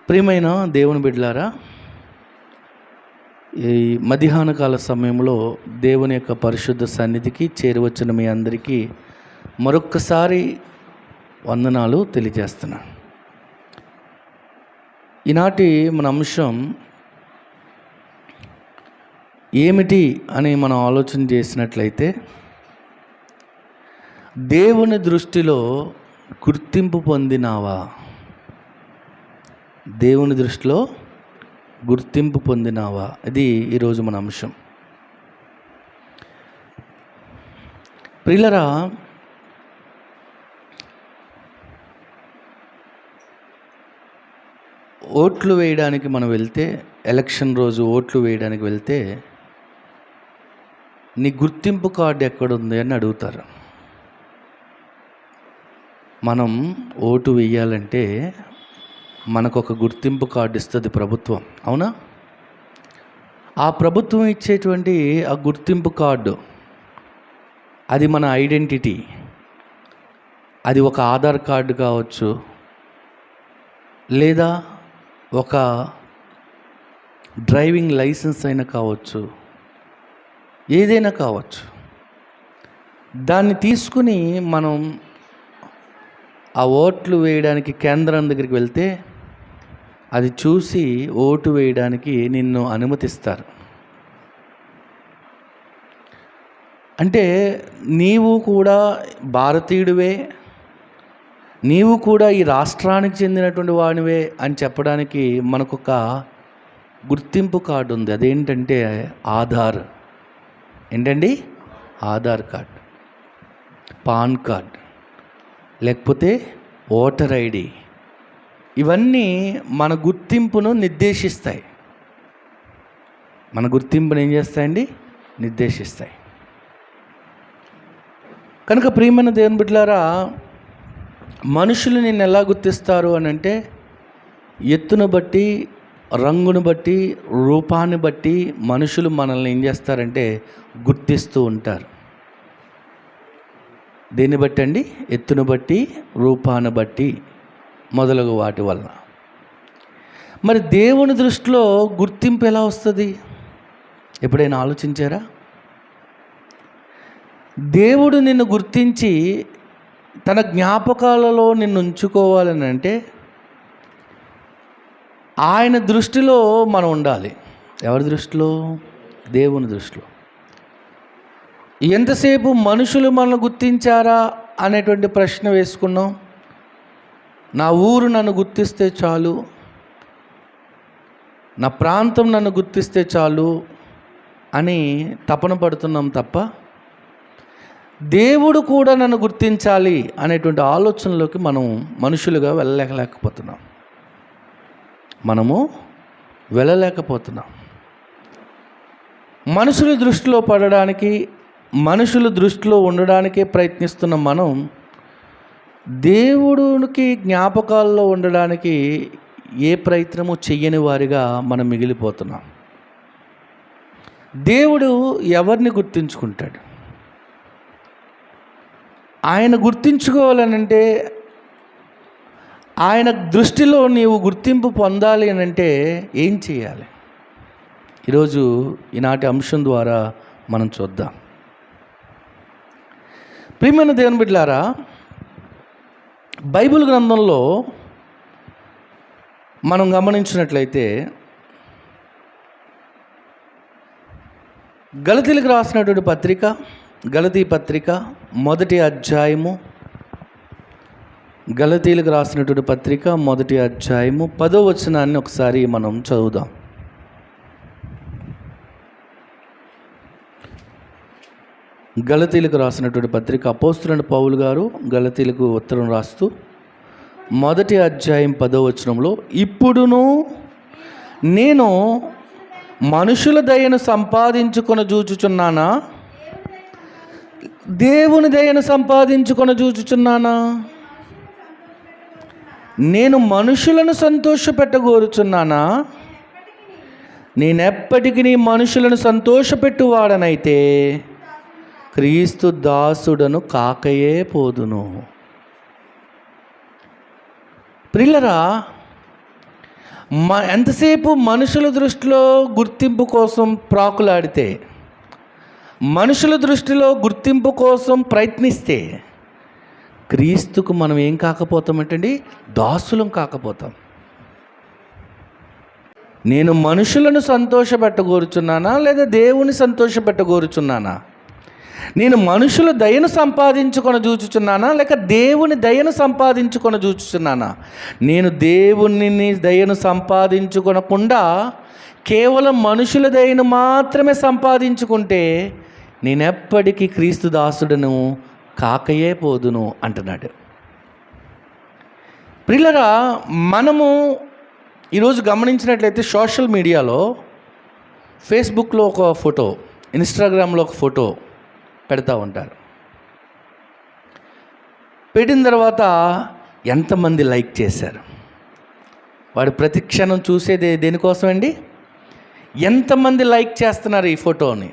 ప్రియమైన దేవుని బిడ్డలారా, ఈ మధ్యాహ్న కాల సమయంలో దేవుని యొక్క పరిశుద్ధ సన్నిధికి చేరువచ్చిన మీ అందరికీ మరొక్కసారి వందనాలు తెలియజేస్తున్నాను. ఈనాటి మన అంశం ఏమిటి అని మనం ఆలోచన చేసినట్లయితే, దేవుని దృష్టిలో గుర్తింపు పొందినావా? దేవుని దృష్టిలో గుర్తింపు పొందినావా? ఇది ఈరోజు మన అంశం. ప్రియులరా, ఓట్లు వేయడానికి మనం వెళ్తే, ఎలక్షన్ రోజు ఓట్లు వేయడానికి వెళ్తే నీ గుర్తింపు కార్డు ఎక్కడుంది అని అడుగుతారు. మనం ఓటు వేయాలంటే మనకు ఒక గుర్తింపు కార్డు ఇస్తుంది ప్రభుత్వం, అవునా? ఆ ప్రభుత్వం ఇచ్చేటువంటి ఆ గుర్తింపు కార్డు, అది మన ఐడెంటిటీ. అది ఒక ఆధార్ కార్డు కావచ్చు, లేదా ఒక డ్రైవింగ్ లైసెన్స్ అయినా కావచ్చు, ఏదైనా కావచ్చు. దాన్ని తీసుకుని మనం ఆ ఓట్లు వేయడానికి కేంద్రం దగ్గరికి వెళ్తే అది చూసి ఓటు వేయడానికి నిన్ను అనుమతిస్తారు. అంటే నీవు కూడా భారతీయుడివే, నీవు కూడా ఈ రాష్ట్రానికి చెందినటువంటి వాడివే అని చెప్పడానికి మనకొక గుర్తింపు కార్డు ఉంది. అదేంటంటే ఆధార్. ఏంటండి? ఆధార్ కార్డ్, పాన్ కార్డ్, లేకపోతే ఓటర్ ఐడి. ఇవన్నీ మన గుర్తింపును నిర్దేశిస్తాయి. మన గుర్తింపును ఏం చేస్తాయండి? నిర్దేశిస్తాయి. కనుక ప్రియమైన దేవుని బిడ్డలారా, మనుషులు నిన్ను ఎలా గుర్తిస్తారు అని అంటే, ఎత్తును బట్టి, రంగును బట్టి, రూపాన్ని బట్టి మనుషులు మనల్ని ఏం చేస్తారంటే గుర్తిస్తూ ఉంటారు. దేన్ని బట్టి అండి? ఎత్తును బట్టి, రూపాన్ని బట్టి, మొదలగు వాటి వలన. మరి దేవుని దృష్టిలో గుర్తింపు ఎలా వస్తుంది? ఎప్పుడైనా ఆలోచించారా? దేవుడు నిన్ను గుర్తించి తన జ్ఞాపకాలలో నిన్ను ఉంచుకోవాలని అంటే ఆయన దృష్టిలో మనం ఉండాలి. ఎవరి దృష్టిలో? దేవుని దృష్టిలో. ఎంతసేపు మనుషులు మనల్ని గుర్తించారా అనేటువంటి ప్రశ్న వేసుకున్నాం. నా ఊరు నన్ను గుర్తిస్తే చాలు, నా ప్రాంతం నన్ను గుర్తిస్తే చాలు అని తపన పడుతున్నాం తప్ప, దేవుడు కూడా నన్ను గుర్తించాలి అనేటువంటి ఆలోచనలోకి మనం మనుషులుగా వెళ్ళలేకపోతున్నాం. వెళ్ళలేకపోతున్నాం. మనుషుల దృష్టిలో పడడానికి, మనుషుల దృష్టిలో ఉండడానికే ప్రయత్నిస్తున్న మనం దేవుడికి జ్ఞాపకాల్లో ఉండడానికి ఏ ప్రయత్నము చెయ్యని వారిగా మనం మిగిలిపోతున్నాం. దేవుడు ఎవరిని గుర్తించుకుంటాడు? ఆయన గుర్తించుకోవాలనంటే, ఆయన దృష్టిలో నీవు గుర్తింపు పొందాలి అని అంటే ఏం చేయాలి? ఈరోజు ఈనాటి అంశం ద్వారా మనం చూద్దాం. ప్రియమైన దేవుని బిడ్డలారా, బైబిల్ గ్రంథంలో మనం గమనించినట్లయితే, గలతీలకు రాసినటువంటి పత్రిక, గలతీ పత్రిక 1వ అధ్యాయము, గలతీలకు రాసినటువంటి పత్రిక 1వ అధ్యాయము 10వ వచనాన్ని ఒకసారి మనం చదువుదాం. గలతీలకు రాసినటువంటి పత్రిక, అపోస్తలుడైన పౌలు గారు గలతీలకు ఉత్తరం రాస్తూ 1వ అధ్యాయం 10వ వచనంలో, ఇప్పుడును నేను మనుషుల దయను సంపాదించుకొని చూచుచున్నానా, దేవుని దయను సంపాదించుకొని చూచుచున్నానా? నేను మనుషులను సంతోషపెట్టగోరుచున్నానా? నేనెప్పటికీ మనుషులను సంతోషపెట్టువాడనైతే క్రీస్తు దాసుడను కాకయే పోదును. ప్రియులరా, ఎంతసేపు మనుషుల దృష్టిలో గుర్తింపు కోసం ప్రాకులాడితే, మనుషుల దృష్టిలో గుర్తింపు కోసం ప్రయత్నిస్తే క్రీస్తుకు మనం ఏం కాకపోతామంటండి? దాసులం కాకపోతాం. నేను మనుషులను సంతోషపెట్టగోరుచున్నానా లేదా దేవుని సంతోషపెట్టగోరుచున్నానా? నేను మనుషుల దయను సంపాదించుకొని చూచుచున్నానా లేక దేవుని దయను సంపాదించుకొని చూచుచున్నానా? నేను దేవుని దయను సంపాదించుకొనకుండా కేవలం మనుషుల దయను మాత్రమే సంపాదించుకుంటే నేనెప్పటికీ క్రీస్తు దాసుడను కాకయే పోదును అంటున్నాడు. ప్రియులారా, మనము ఈరోజు గమనించినట్లయితే సోషల్ మీడియాలో, ఫేస్బుక్లో ఒక ఫోటో, ఇన్స్టాగ్రామ్లో ఒక ఫోటో పెడతా ఉంటారు. పెట్టిన తర్వాత ఎంతమంది లైక్ చేశారు? వాడు ప్రతి క్షణం చూసేది దేనికోసం అండి? ఎంతమంది లైక్ చేస్తున్నారు ఈ ఫోటోని,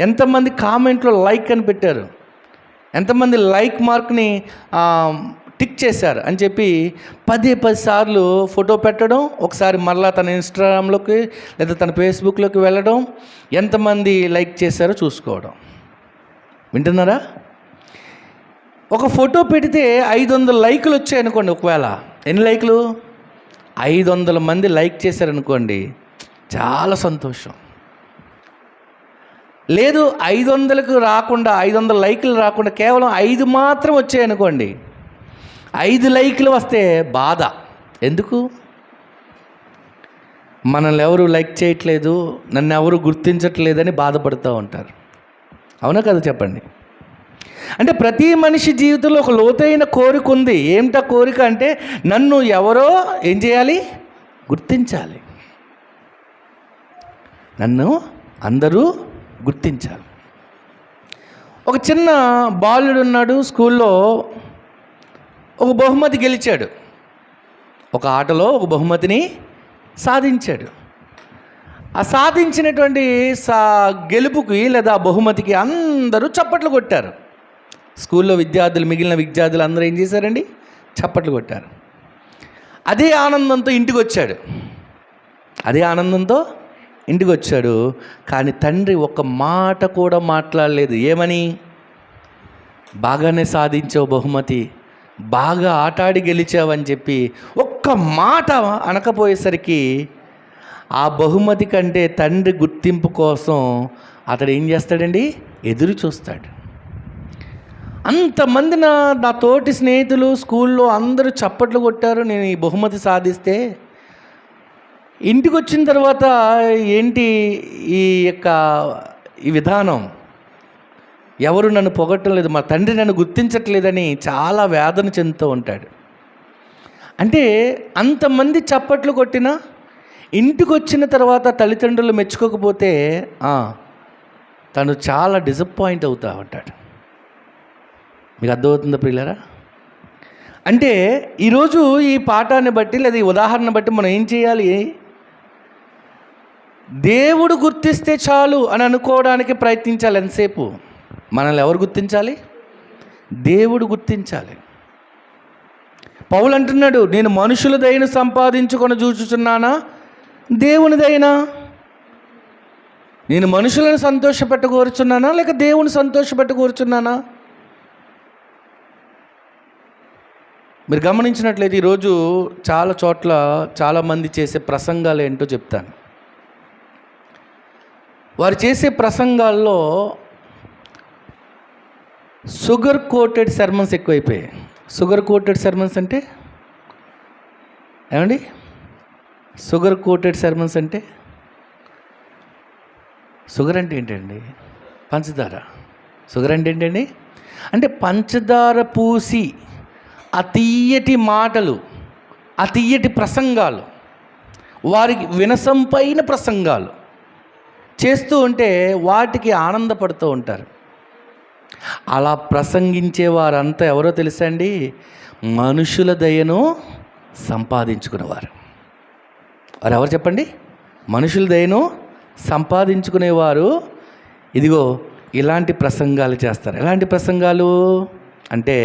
ఎంతమంది కామెంట్లో లైక్ అని పెట్టారు, ఎంతమంది లైక్ మార్క్ని టిక్ చేశారు అని చెప్పి 10 సార్లు ఫోటో పెట్టడం, ఒకసారి మరలా తన ఇన్స్టాగ్రామ్లోకి లేదా తన ఫేస్బుక్లోకి వెళ్ళడం, ఎంతమంది లైక్ చేశారో చూసుకోవడం. వింటున్నారా? ఒక ఫోటో పెడితే 500 లైకులు వచ్చాయనుకోండి. ఒకవేళ ఎన్ని లైకులు? 500 మంది లైక్ చేశారనుకోండి, చాలా సంతోషం. లేదు 500కు రాకుండా, 500 లైకులు రాకుండా కేవలం 5 మాత్రం వచ్చాయనుకోండి, 5 లైకులు వస్తే బాధ. ఎందుకు? మనల్ని ఎవరు లైక్ చేయట్లేదు, నన్ను ఎవరు గుర్తించట్లేదని బాధపడుతూ ఉంటారు. అవునా కదా చెప్పండి? అంటే ప్రతి మనిషి జీవితంలో ఒక లోతైన కోరిక ఉంది. ఏమిటా కోరిక అంటే, నన్ను ఎవరో ఏం చేయాలి? గుర్తించాలి. నన్ను అందరూ గుర్తించాలి. ఒక చిన్న బాలుడు ఉన్నాడు, స్కూల్లో ఒక బహుమతి గెలిచాడు. ఒక ఆటలో ఒక బహుమతిని సాధించాడు. ఆ సాధించినటువంటి గెలుపుకి లేదా బహుమతికి అందరూ చప్పట్లు కొట్టారు. స్కూల్లో విద్యార్థులు, మిగిలిన విద్యార్థులు అందరూ ఏం చేశారండి? చప్పట్లు కొట్టారు. అదే ఆనందంతో ఇంటికి వచ్చాడు. కానీ తండ్రి ఒక్క మాట కూడా మాట్లాడలేదు. ఏమని? బాగానే సాధించావు బహుమతి, బాగా ఆటాడి గెలిచావని చెప్పి ఒక్క మాట అనకపోయేసరికి ఆ బహుమతి కంటే తండ్రి గుర్తింపు కోసం అతడు ఏం చేస్తాడండి? ఎదురు చూస్తాడు. అంతమంది నా తోటి స్నేహితులు స్కూల్లో అందరూ చప్పట్లు కొట్టారు నేను ఈ బహుమతి సాధిస్తే. ఇంటికి వచ్చిన తర్వాత ఏంటి ఈ విధానం? ఎవరు నన్ను పొగట్టం లేదు, మా తండ్రి నన్ను గుర్తించట్లేదని చాలా వేదన చెందుతూ ఉంటాడు. అంటే అంతమంది చప్పట్లు కొట్టినా ఇంటికి వచ్చిన తర్వాత తల్లిదండ్రులు మెచ్చుకోకపోతే తను చాలా డిసప్పాయింట్ అవుతూ ఉంటాడు. మీకు అర్థమవుతుందా ప్రియులారా? అంటే ఈరోజు ఈ పాఠాన్ని బట్టి లేదా ఈ ఉదాహరణ బట్టి మనం ఏం చేయాలి? దేవుడు గుర్తిస్తే చాలు అని అనుకోవడానికి ప్రయత్నించాలి. ఎంతసేపు మనల్ని ఎవరు గుర్తించాలి? దేవుడు గుర్తించాలి. పౌలు అంటున్నాడు, నేను మనుషుల దయను సంపాదించుకొని చూచుచున్నానా దేవుని దయనా? నేను మనుషులను సంతోషపెట్టగోరుచున్నానా లేక దేవుని సంతోషపెట్టగోరుచున్నానా? మీరు గమనించినట్లయితే ఈరోజు చాలా చోట్ల చాలామంది చేసే ప్రసంగాలు ఏంటో చెప్తాను. వారు చేసే ప్రసంగాల్లో షుగర్ కోటెడ్ సర్మన్స్ ఎక్కువైపోయాయి. షుగర్ కోటెడ్ సర్మన్స్ అంటే ఏమండి? షుగర్ కోటెడ్ సర్మన్స్ అంటే షుగర్ అంటే ఏంటండి? పంచదార. షుగర్ అంటే ఏంటండి? అంటే పంచదార పూసి ఆ తీయటి మాటలు, ఆ తీయటి ప్రసంగాలు, వారికి వినసంపైన ప్రసంగాలు చేస్తూ ఉంటే వాటికి ఆనందపడుతూ ఉంటారు. అలా ప్రసంగించే వారంతా ఎవరో తెలుసా అండి? మనుషుల దయను సంపాదించుకునేవారు. వారు ఎవరు చెప్పండి? మనుషుల దయను సంపాదించుకునేవారు. ఇదిగో ఇలాంటి ప్రసంగాలు చేస్తారు. ఎలాంటి ప్రసంగాలు అంటే,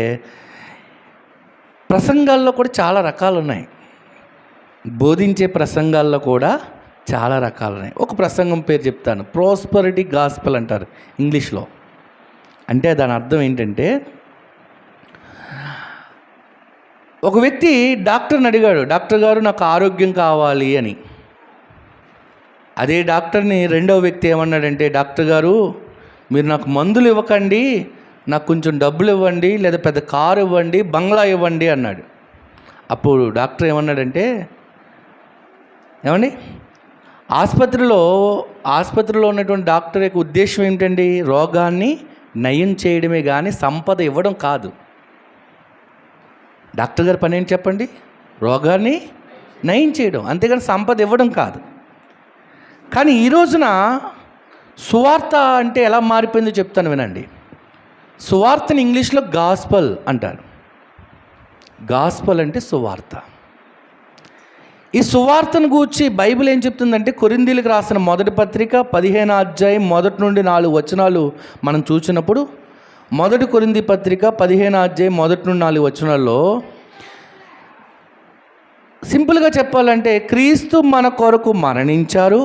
ప్రసంగాల్లో కూడా చాలా రకాలు ఉన్నాయి. బోధించే ప్రసంగాల్లో కూడా చాలా రకాలున్నాయి. ఒక ప్రసంగం పేరు చెప్తాను, ప్రాస్పరిటీ గాస్పెల్ అంటారు ఇంగ్లీష్లో. అంటే దాని అర్థం ఏంటంటే, ఒక వ్యక్తి డాక్టర్ని అడిగాడు, డాక్టర్ గారు నాకు ఆరోగ్యం కావాలి అని. అదే డాక్టర్ని రెండవ వ్యక్తి ఏమన్నాడంటే, డాక్టర్ గారు మీరు నాకు మందులు ఇవ్వకండి, నాకు కొంచెం డబ్బులు ఇవ్వండి, లేదా పెద్ద కారు ఇవ్వండి, బంగ్లా ఇవ్వండి అన్నాడు. అప్పుడు డాక్టర్ ఏమన్నాడంటే, ఏమండి ఆసుపత్రిలో ఉన్నటువంటి డాక్టర్ యొక్క ఉద్దేశం ఏమిటండి? రోగాన్ని నయం చేయడమే కానీ సంపద ఇవ్వడం కాదు. డాక్టర్ గారి పని ఏంటి చెప్పండి? రోగాన్ని నయం చేయడం, అంతేగాని సంపద ఇవ్వడం కాదు. కానీ ఈ రోజున సువార్త అంటే ఎలా మారిపోయిందో చెప్తాను వినండి. సువార్తని ఇంగ్లీష్లో గాస్పల్ అంటారు. గాస్పల్ అంటే సువార్త. ఈ సువార్తను గూర్చి బైబిల్ ఏం చెప్తుందంటే, కొరింథీయులకు రాసిన మొదటి పత్రిక 15వ అధ్యాయం 1 నుండి 4 వచనాలు మనం చూసినప్పుడు, మొదటి కొరింథీ పత్రిక 15వ అధ్యాయం 1 నుండి 4 వచనాల్లో సింపుల్గా చెప్పాలంటే, క్రీస్తు మన కొరకు మరణించారు.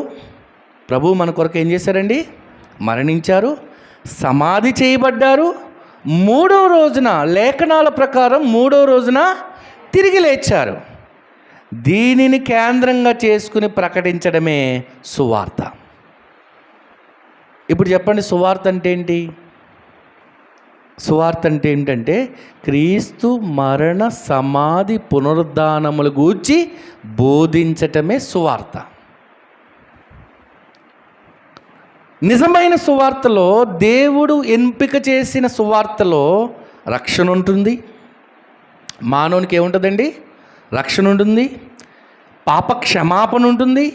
ప్రభు మన కొరకు ఏం చేశారండి? మరణించారు, సమాధి చేయబడ్డారు, 3వ రోజున లేఖనాల ప్రకారం 3వ రోజున తిరిగి లేచారు. దీనిని కేంద్రంగా చేసుకుని ప్రకటించడమే సువార్త. ఇప్పుడు చెప్పండి, సువార్త అంటే ఏంటి? సువార్త అంటే ఏంటంటే, క్రీస్తు మరణ సమాధి పునరుద్ధానముల గూర్చి బోధించటమే సువార్త. నిజమైన సువార్తలో, దేవుడు ఎంపిక చేసిన సువార్తలో రక్షణ ఉంటుంది. మానవునికి ఏముంటుందండి? రక్షణ ఉంటుంది, పాప క్షమాపణ ఉంటుంది,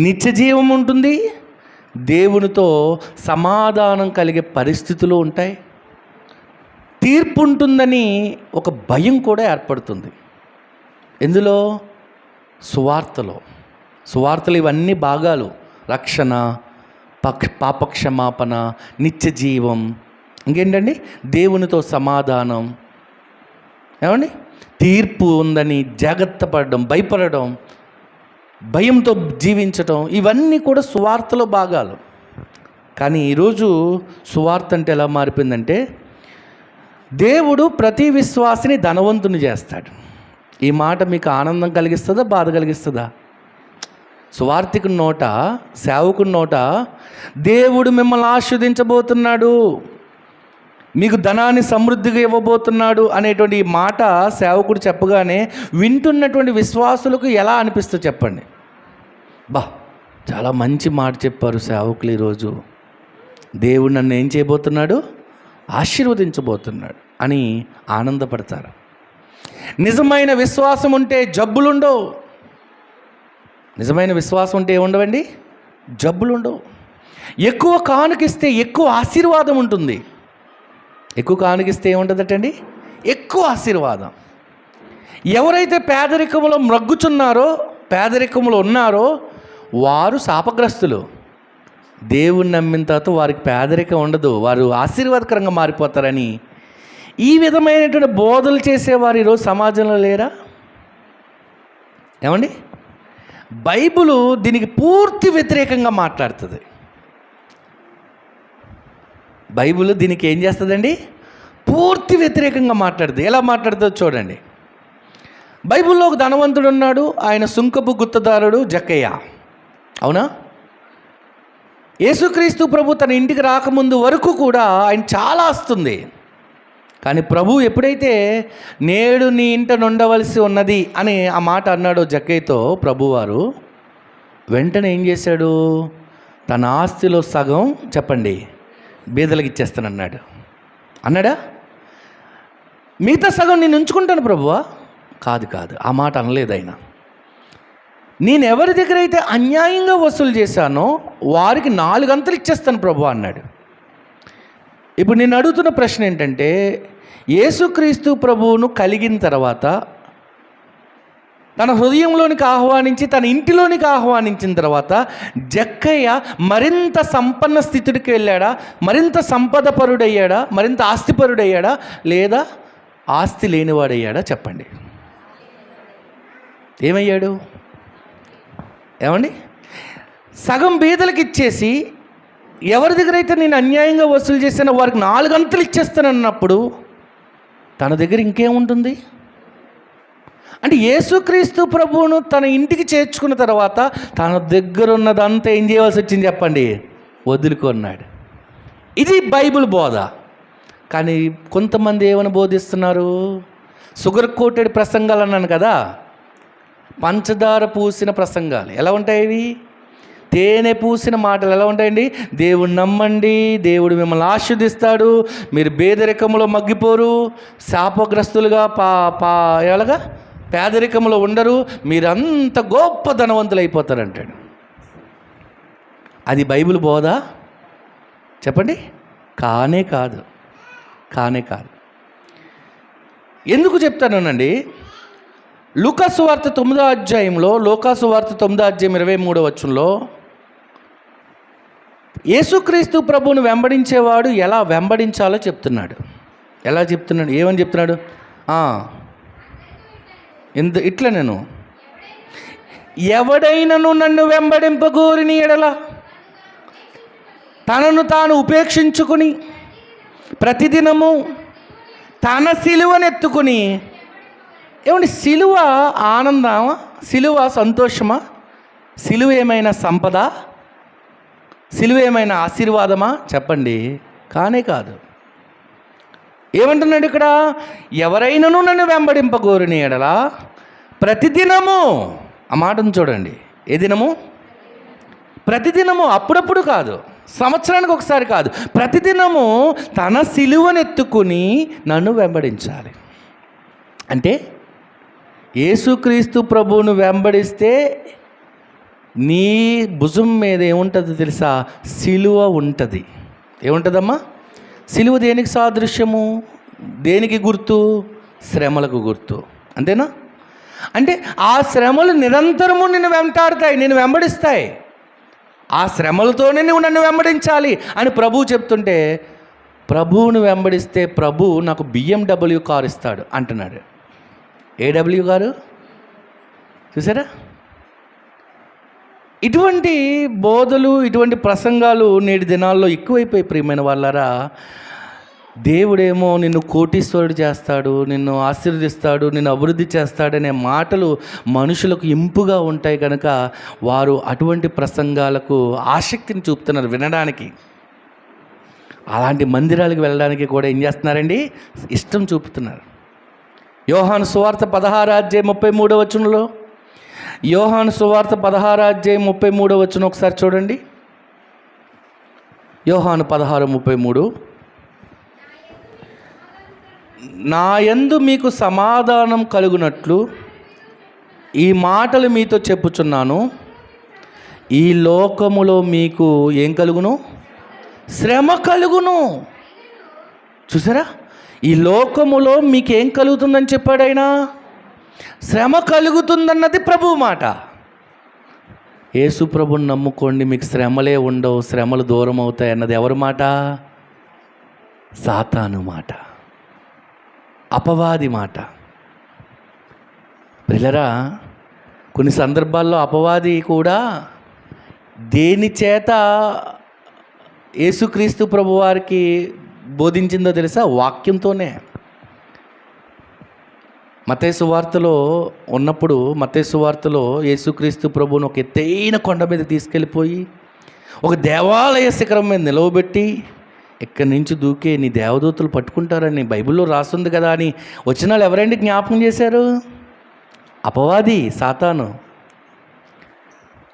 నిత్య జీవం ఉంటుంది, దేవునితో సమాధానం కలిగే పరిస్థితులు ఉంటాయి, తీర్పు ఉంటుందని ఒక భయం కూడా ఏర్పడుతుంది. ఎందులో? సువార్తలు ఇవన్నీ భాగాలు: రక్షణ, పాప క్షమాపణ, నిత్య జీవం, ఇంకేంటండి దేవునితో సమాధానం, ఏమండి తీర్పు ఉందని జాగ్రత్త పడడం, భయపడడం, భయంతో జీవించటం, ఇవన్నీ కూడా సువార్తలో భాగాలు. కానీ ఈరోజు సువార్త అంటే ఎలా మారిపోయిందంటే, దేవుడు ప్రతి విశ్వాసిని ధనవంతుని చేస్తాడు. ఈ మాట మీకు ఆనందం కలిగిస్తుందా, బాధ కలిగిస్తుందా? సువార్తికుని నోట, సేవకుని నోట దేవుడు మిమ్మల్ని ఆశీర్వదించబోతున్నాడు, మీకు ధనాన్ని సమృద్ధిగా ఇవ్వబోతున్నాడు అనేటువంటి ఈ మాట సేవకుడు చెప్పగానే వింటున్నటువంటి విశ్వాసులకు ఎలా అనిపిస్తుంది చెప్పండి? చాలా మంచి మాట చెప్పారు సేవకులు ఈరోజు, దేవుడు నన్ను ఏం చేయబోతున్నాడు? ఆశీర్వదించబోతున్నాడు అని ఆనందపడతారు. నిజమైన విశ్వాసం ఉంటే జబ్బులుండవు. నిజమైన విశ్వాసం ఉంటే ఏముండవండి? జబ్బులుండవు. ఎక్కువ కానుకిస్తే ఎక్కువ ఆశీర్వాదం ఉంటుంది. ఎక్కువ కానుకిస్తే ఏముంటుందటండి? ఎక్కువ ఆశీర్వాదం. ఎవరైతే పేదరికంలో మ్రగ్గుచున్నారో, పేదరికంలో ఉన్నారో వారు శాపగ్రస్తులు. దేవుణ్ణి నమ్మిన తర్వాత వారికి పేదరికం ఉండదు, వారు ఆశీర్వాదకరంగా మారిపోతారని ఈ విధమైనటువంటి బోధలు చేసేవారు ఈరోజు సమాజంలో లేరా? ఏమండి, బైబిలు దీనికి పూర్తి వ్యతిరేకంగా మాట్లాడుతుంది. బైబిల్ దీనికి ఏం చేస్తుందండి? పూర్తి వ్యతిరేకంగా మాట్లాడుతుంది. ఎలా మాట్లాడుతుందో చూడండి. బైబిల్లో ఒక ధనవంతుడు ఉన్నాడు, ఆయన సుంకపు గుత్తదారుడు జక్కయ్య. అవునా? యేసుక్రీస్తు ప్రభు తన ఇంటికి రాకముందు వరకు కూడా ఆయన చాలా ఆస్తుంది. కానీ ప్రభు ఎప్పుడైతే నేడు నీ ఇంట నుండవలసి ఉన్నది అని ఆ మాట అన్నాడో జక్కయ్యతో ప్రభువారు, వెంటనే ఏం చేశాడు? తన ఆస్తిలో సగం చెప్పండి బీదలకు ఇచ్చేస్తానన్నాడు. అన్నాడా? మిగతా సగం నేను ఉంచుకుంటాను ప్రభువా? కాదు, ఆ మాట అనలేదు ఆయన. నేను ఎవరి దగ్గర అయితే అన్యాయంగా వసూలు చేశానో వారికి 4 అంతలు ఇచ్చేస్తాను ప్రభు అన్నాడు. ఇప్పుడు నేను అడుగుతున్న ప్రశ్న ఏంటంటే, యేసుక్రీస్తు ప్రభువును కలిగిన తర్వాత తన హృదయంలోనికి ఆహ్వానించి తన ఇంటిలోనికి ఆహ్వానించిన తర్వాత జక్కయ్య మరింత సంపన్న స్థితికి వెళ్ళాడా? మరింత సంపదపరుడయ్యాడా? మరింత ఆస్తిపరుడయ్యాడా? లేదా ఆస్తి లేనివాడయ్యాడా? చెప్పండి. ఏమయ్యాడు? ఏమండి? సగం బీదలకు ఇచ్చేసి ఎవరి దగ్గర అయితే నేను అన్యాయంగా వసూలు చేశానో వారికి 4 అంతలు ఇచ్చేస్తానన్నప్పుడు తన దగ్గర ఇంకేముంటుంది? అంటే యేసుక్రీస్తు ప్రభువును తన ఇంటికి చేర్చుకున్న తర్వాత తన దగ్గర ఉన్నదంతా ఏం చేయవలసి వచ్చింది చెప్పండి? వదులుకున్నాడు. ఇది బైబిల్ బోధ. కానీ కొంతమంది ఏమని బోధిస్తున్నారు? షుగర్ కోటెడ్ ప్రసంగాలు అన్నాను కదా, పంచదార పూసిన ప్రసంగాలు ఎలా ఉంటాయి? ఇవి తేనె పూసిన మాటలు ఎలా ఉంటాయండి? దేవుడిని నమ్మండి, దేవుడు మిమ్మల్ని ఆశీర్దిస్తాడు, మీరు పేదరికంలో మగ్గిపోరు, శాపగ్రస్తులుగా ఎలాగా పేదరికంలో ఉండరు, మీరంత గొప్ప ధనవంతులు అయిపోతారంటాడు. అది బైబిల్ బోధ చెప్పండి? కానే కాదు. ఎందుకు చెప్తానండి? లూకాసు వార్త 9వ అధ్యాయంలో, లూకాసు వార్త 9వ అధ్యాయం 23వ వచనంలో యేసుక్రీస్తు ప్రభువును వెంబడించేవాడు ఎలా వెంబడించాలో చెప్తున్నాడు. ఎలా చెప్తున్నాడు? ఏమని చెప్తున్నాడు? ఇట్లా నేను ఎవడైనను నన్ను వెంబడింపగోరిని ఎడల తనను తాను ఉపేక్షించుకుని ప్రతిదినము తన సిలువనెత్తుకుని. ఏమండి? సిలువ ఆనందమా? సిలువ సంతోషమా? సిలువ ఏమైనా సంపద? సిలువ ఏమైనా ఆశీర్వాదమా? చెప్పండి. కానే కాదు. ఏమంటున్నాడు ఇక్కడ? ఎవరైనాను నన్ను వెంబడింపగోరిని ఎడల ప్రతిదినము. ఆ మాటను చూడండి. ఏ దినము? ప్రతిదినము. అప్పుడప్పుడు కాదు, సంవత్సరానికి ఒకసారి కాదు, ప్రతిదినము తన సిలువనెత్తుకుని నన్ను వెంబడించాలి. అంటే యేసుక్రీస్తు ప్రభువును వెంబడిస్తే నీ భుజం మీద ఏముంటుందో తెలుసా? సిలువ ఉంటుంది. ఏముంటుందమ్మా? సిలువ దేనికి సాదృశ్యము? దేనికి గుర్తు? శ్రమలకు గుర్తు. అంతేనా? అంటే ఆ శ్రమలు నిరంతరము నిన్ను వెంటాడుతాయి, నిన్ను వెంబడిస్తాయి. ఆ శ్రమలతోనే నువ్వు నన్ను వెంబడించాలి అని ప్రభువు చెప్తుంటే, ప్రభువును వెంబడిస్తే ప్రభు నాకు BMW కారు ఇస్తాడు అంటున్నాడు. AW గారు చూసారా? ఇటువంటి బోధలు, ఇటువంటి ప్రసంగాలు నేటి దినాల్లో ఎక్కువైపోయి ప్రియమైన వాళ్ళారా. దేవుడేమో నిన్ను కోటీశ్వరుడు చేస్తాడు, నిన్ను ఆశీర్వదిస్తాడు, నిన్ను అభివృద్ధి చేస్తాడనే మాటలు మనుషులకు ఇంపుగా ఉంటాయి కనుక వారు అటువంటి ప్రసంగాలకు ఆసక్తిని చూపుతున్నారు వినడానికి. అలాంటి మందిరాలకు వెళ్ళడానికి కూడా ఏం చేస్తున్నారండి? ఇష్టం చూపుతున్నారు. యోహాను సువార్త 16వ అధ్యాయం 33వ వచనంలో, యోహాను సువార్త 16వ అధ్యాయం 33వ వచనం ఒకసారి చూడండి. యోహాను 16:33, నా యందు మీకు సమాధానం కలుగునట్లు ఈ మాటలు మీతో చెప్పుచున్నాను, ఈ లోకములో మీకు ఏం కలుగును? శ్రమ కలుగును. చూసారా? ఈ లోకములో మీకేం కలుగుతుందని చెప్పాడు ఆయన? శ్రమ కలుగుతుందన్నది ప్రభువు మాట. యేసు ప్రభుని నమ్ముకోండి, మీకు శ్రమలే ఉండవు, శ్రమలు దూరం అవుతాయి అన్నది ఎవరి మాట? సాతాను మాట, అపవాది మాట. ప్రియులారా, కొన్ని సందర్భాల్లో అపవాది కూడా దేని చేత యేసుక్రీస్తు ప్రభు వారికి బోధించిందో తెలుసా? వాక్యంతోనే. మత్తయి సువార్తలో ఉన్నప్పుడు, మత్తయి సువార్తలో యేసుక్రీస్తు ప్రభువును ఒక ఎత్తైన కొండ మీద తీసుకెళ్ళిపోయి ఒక దేవాలయ శిఖరం మీద నిలవబెట్టి, ఇక్కడి నుంచి దూకే నీ దేవదూతలు పట్టుకుంటారని బైబిల్లో రాస్తుంది కదా అని వచ్చిన వాళ్ళు ఎవరండి జ్ఞాపకం చేశారు? అపవాది, సాతాను.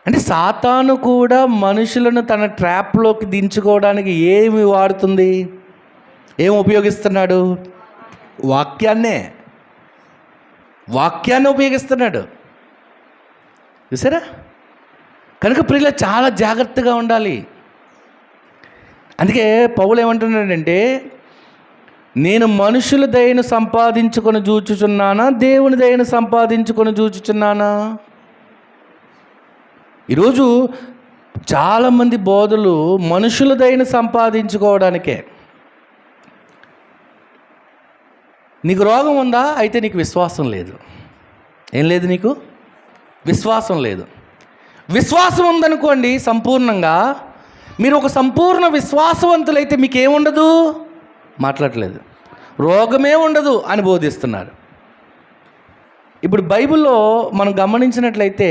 అంటే సాతాను కూడా మనుషులను తన ట్రాప్లోకి దించుకోవడానికి ఏమి వాడుతుంది? ఏం ఉపయోగిస్తున్నాడు? వాక్యాన్ని ఉపయోగిస్తున్నాడు. చూసారా? కనుక ప్రియులు చాలా జాగ్రత్తగా ఉండాలి. అందుకే పౌలు ఏమంటున్నాడంటే, నేను మనుషుల దయను సంపాదించుకొని చూచుచున్నానా, దేవుని దయను సంపాదించుకొని చూచుచున్నానా? ఈరోజు చాలామంది బోధలు మనుషుల దయను సంపాదించుకోవడానికే. నీకు రోగం ఉందా? అయితే నీకు విశ్వాసం లేదు. ఏం లేదు? నీకు విశ్వాసం లేదు. విశ్వాసం ఉందనుకోండి సంపూర్ణంగా, మీరు ఒక సంపూర్ణ విశ్వాసవంతులైతే మీకేముండదు, మాట్లాడలేదు, రోగమే ఉండదు అని బోధిస్తున్నారు. ఇప్పుడు బైబిల్లో మనం గమనించినట్లయితే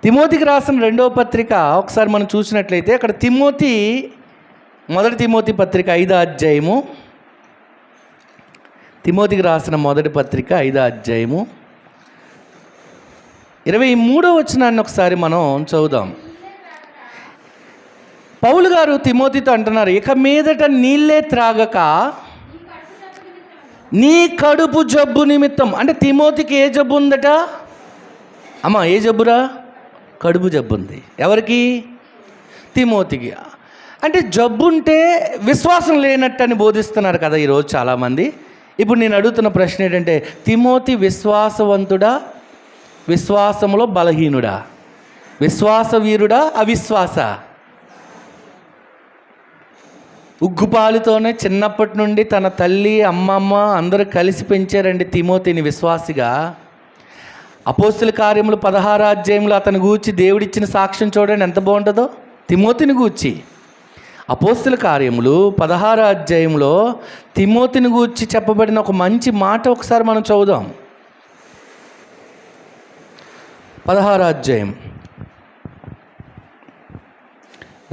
తిమోతికి రాసిన 2వ పత్రిక ఒకసారి మనం చూసినట్లయితే అక్కడ మొదటి తిమోతి పత్రిక 5వ అధ్యాయము, తిమోతికి రాసిన మొదటి పత్రిక 5వ అధ్యాయము 23వ వచనాన్ని ఒకసారి మనం చదువుదాం. పౌలు గారు తిమోతితో అంటున్నారు, ఇక మీదట నీళ్ళే త్రాగక నీ కడుపు జబ్బు నిమిత్తం. అంటే తిమోతికి ఏ జబ్బు ఉందట అమ్మా? ఏ జబ్బురా? కడుపు జబ్బు ఉంది. ఎవరికి? తిమోతికి. అంటే జబ్బు ఉంటే విశ్వాసం లేనట్టు అని బోధిస్తున్నారు కదా ఈరోజు చాలామంది. ఇప్పుడు నేను అడుగుతున్న ప్రశ్న ఏంటంటే, తిమోతి విశ్వాసవంతుడా, విశ్వాసంలో బలహీనుడా, విశ్వాస వీరుడా, అవిశ్వాస? ఉగ్గుపాలుతోనే చిన్నప్పటి నుండి తన తల్లి అమ్మమ్మ అందరూ కలిసి పెంచారండి తిమోతిని విశ్వాసిగా. అపోస్తుల కార్యములు 16వ అధ్యాయంలో అతని గూర్చి దేవుడిచ్చిన సాక్ష్యం చూడండి ఎంత బాగుంటుందో. తిమోతిని గూర్చి అపోస్తుల కార్యములు 16వ అధ్యాయంలో తిమోతిని గూర్చి చెప్పబడిన ఒక మంచి మాట ఒకసారి మనం చదువుదాం. 16వ అధ్యాయం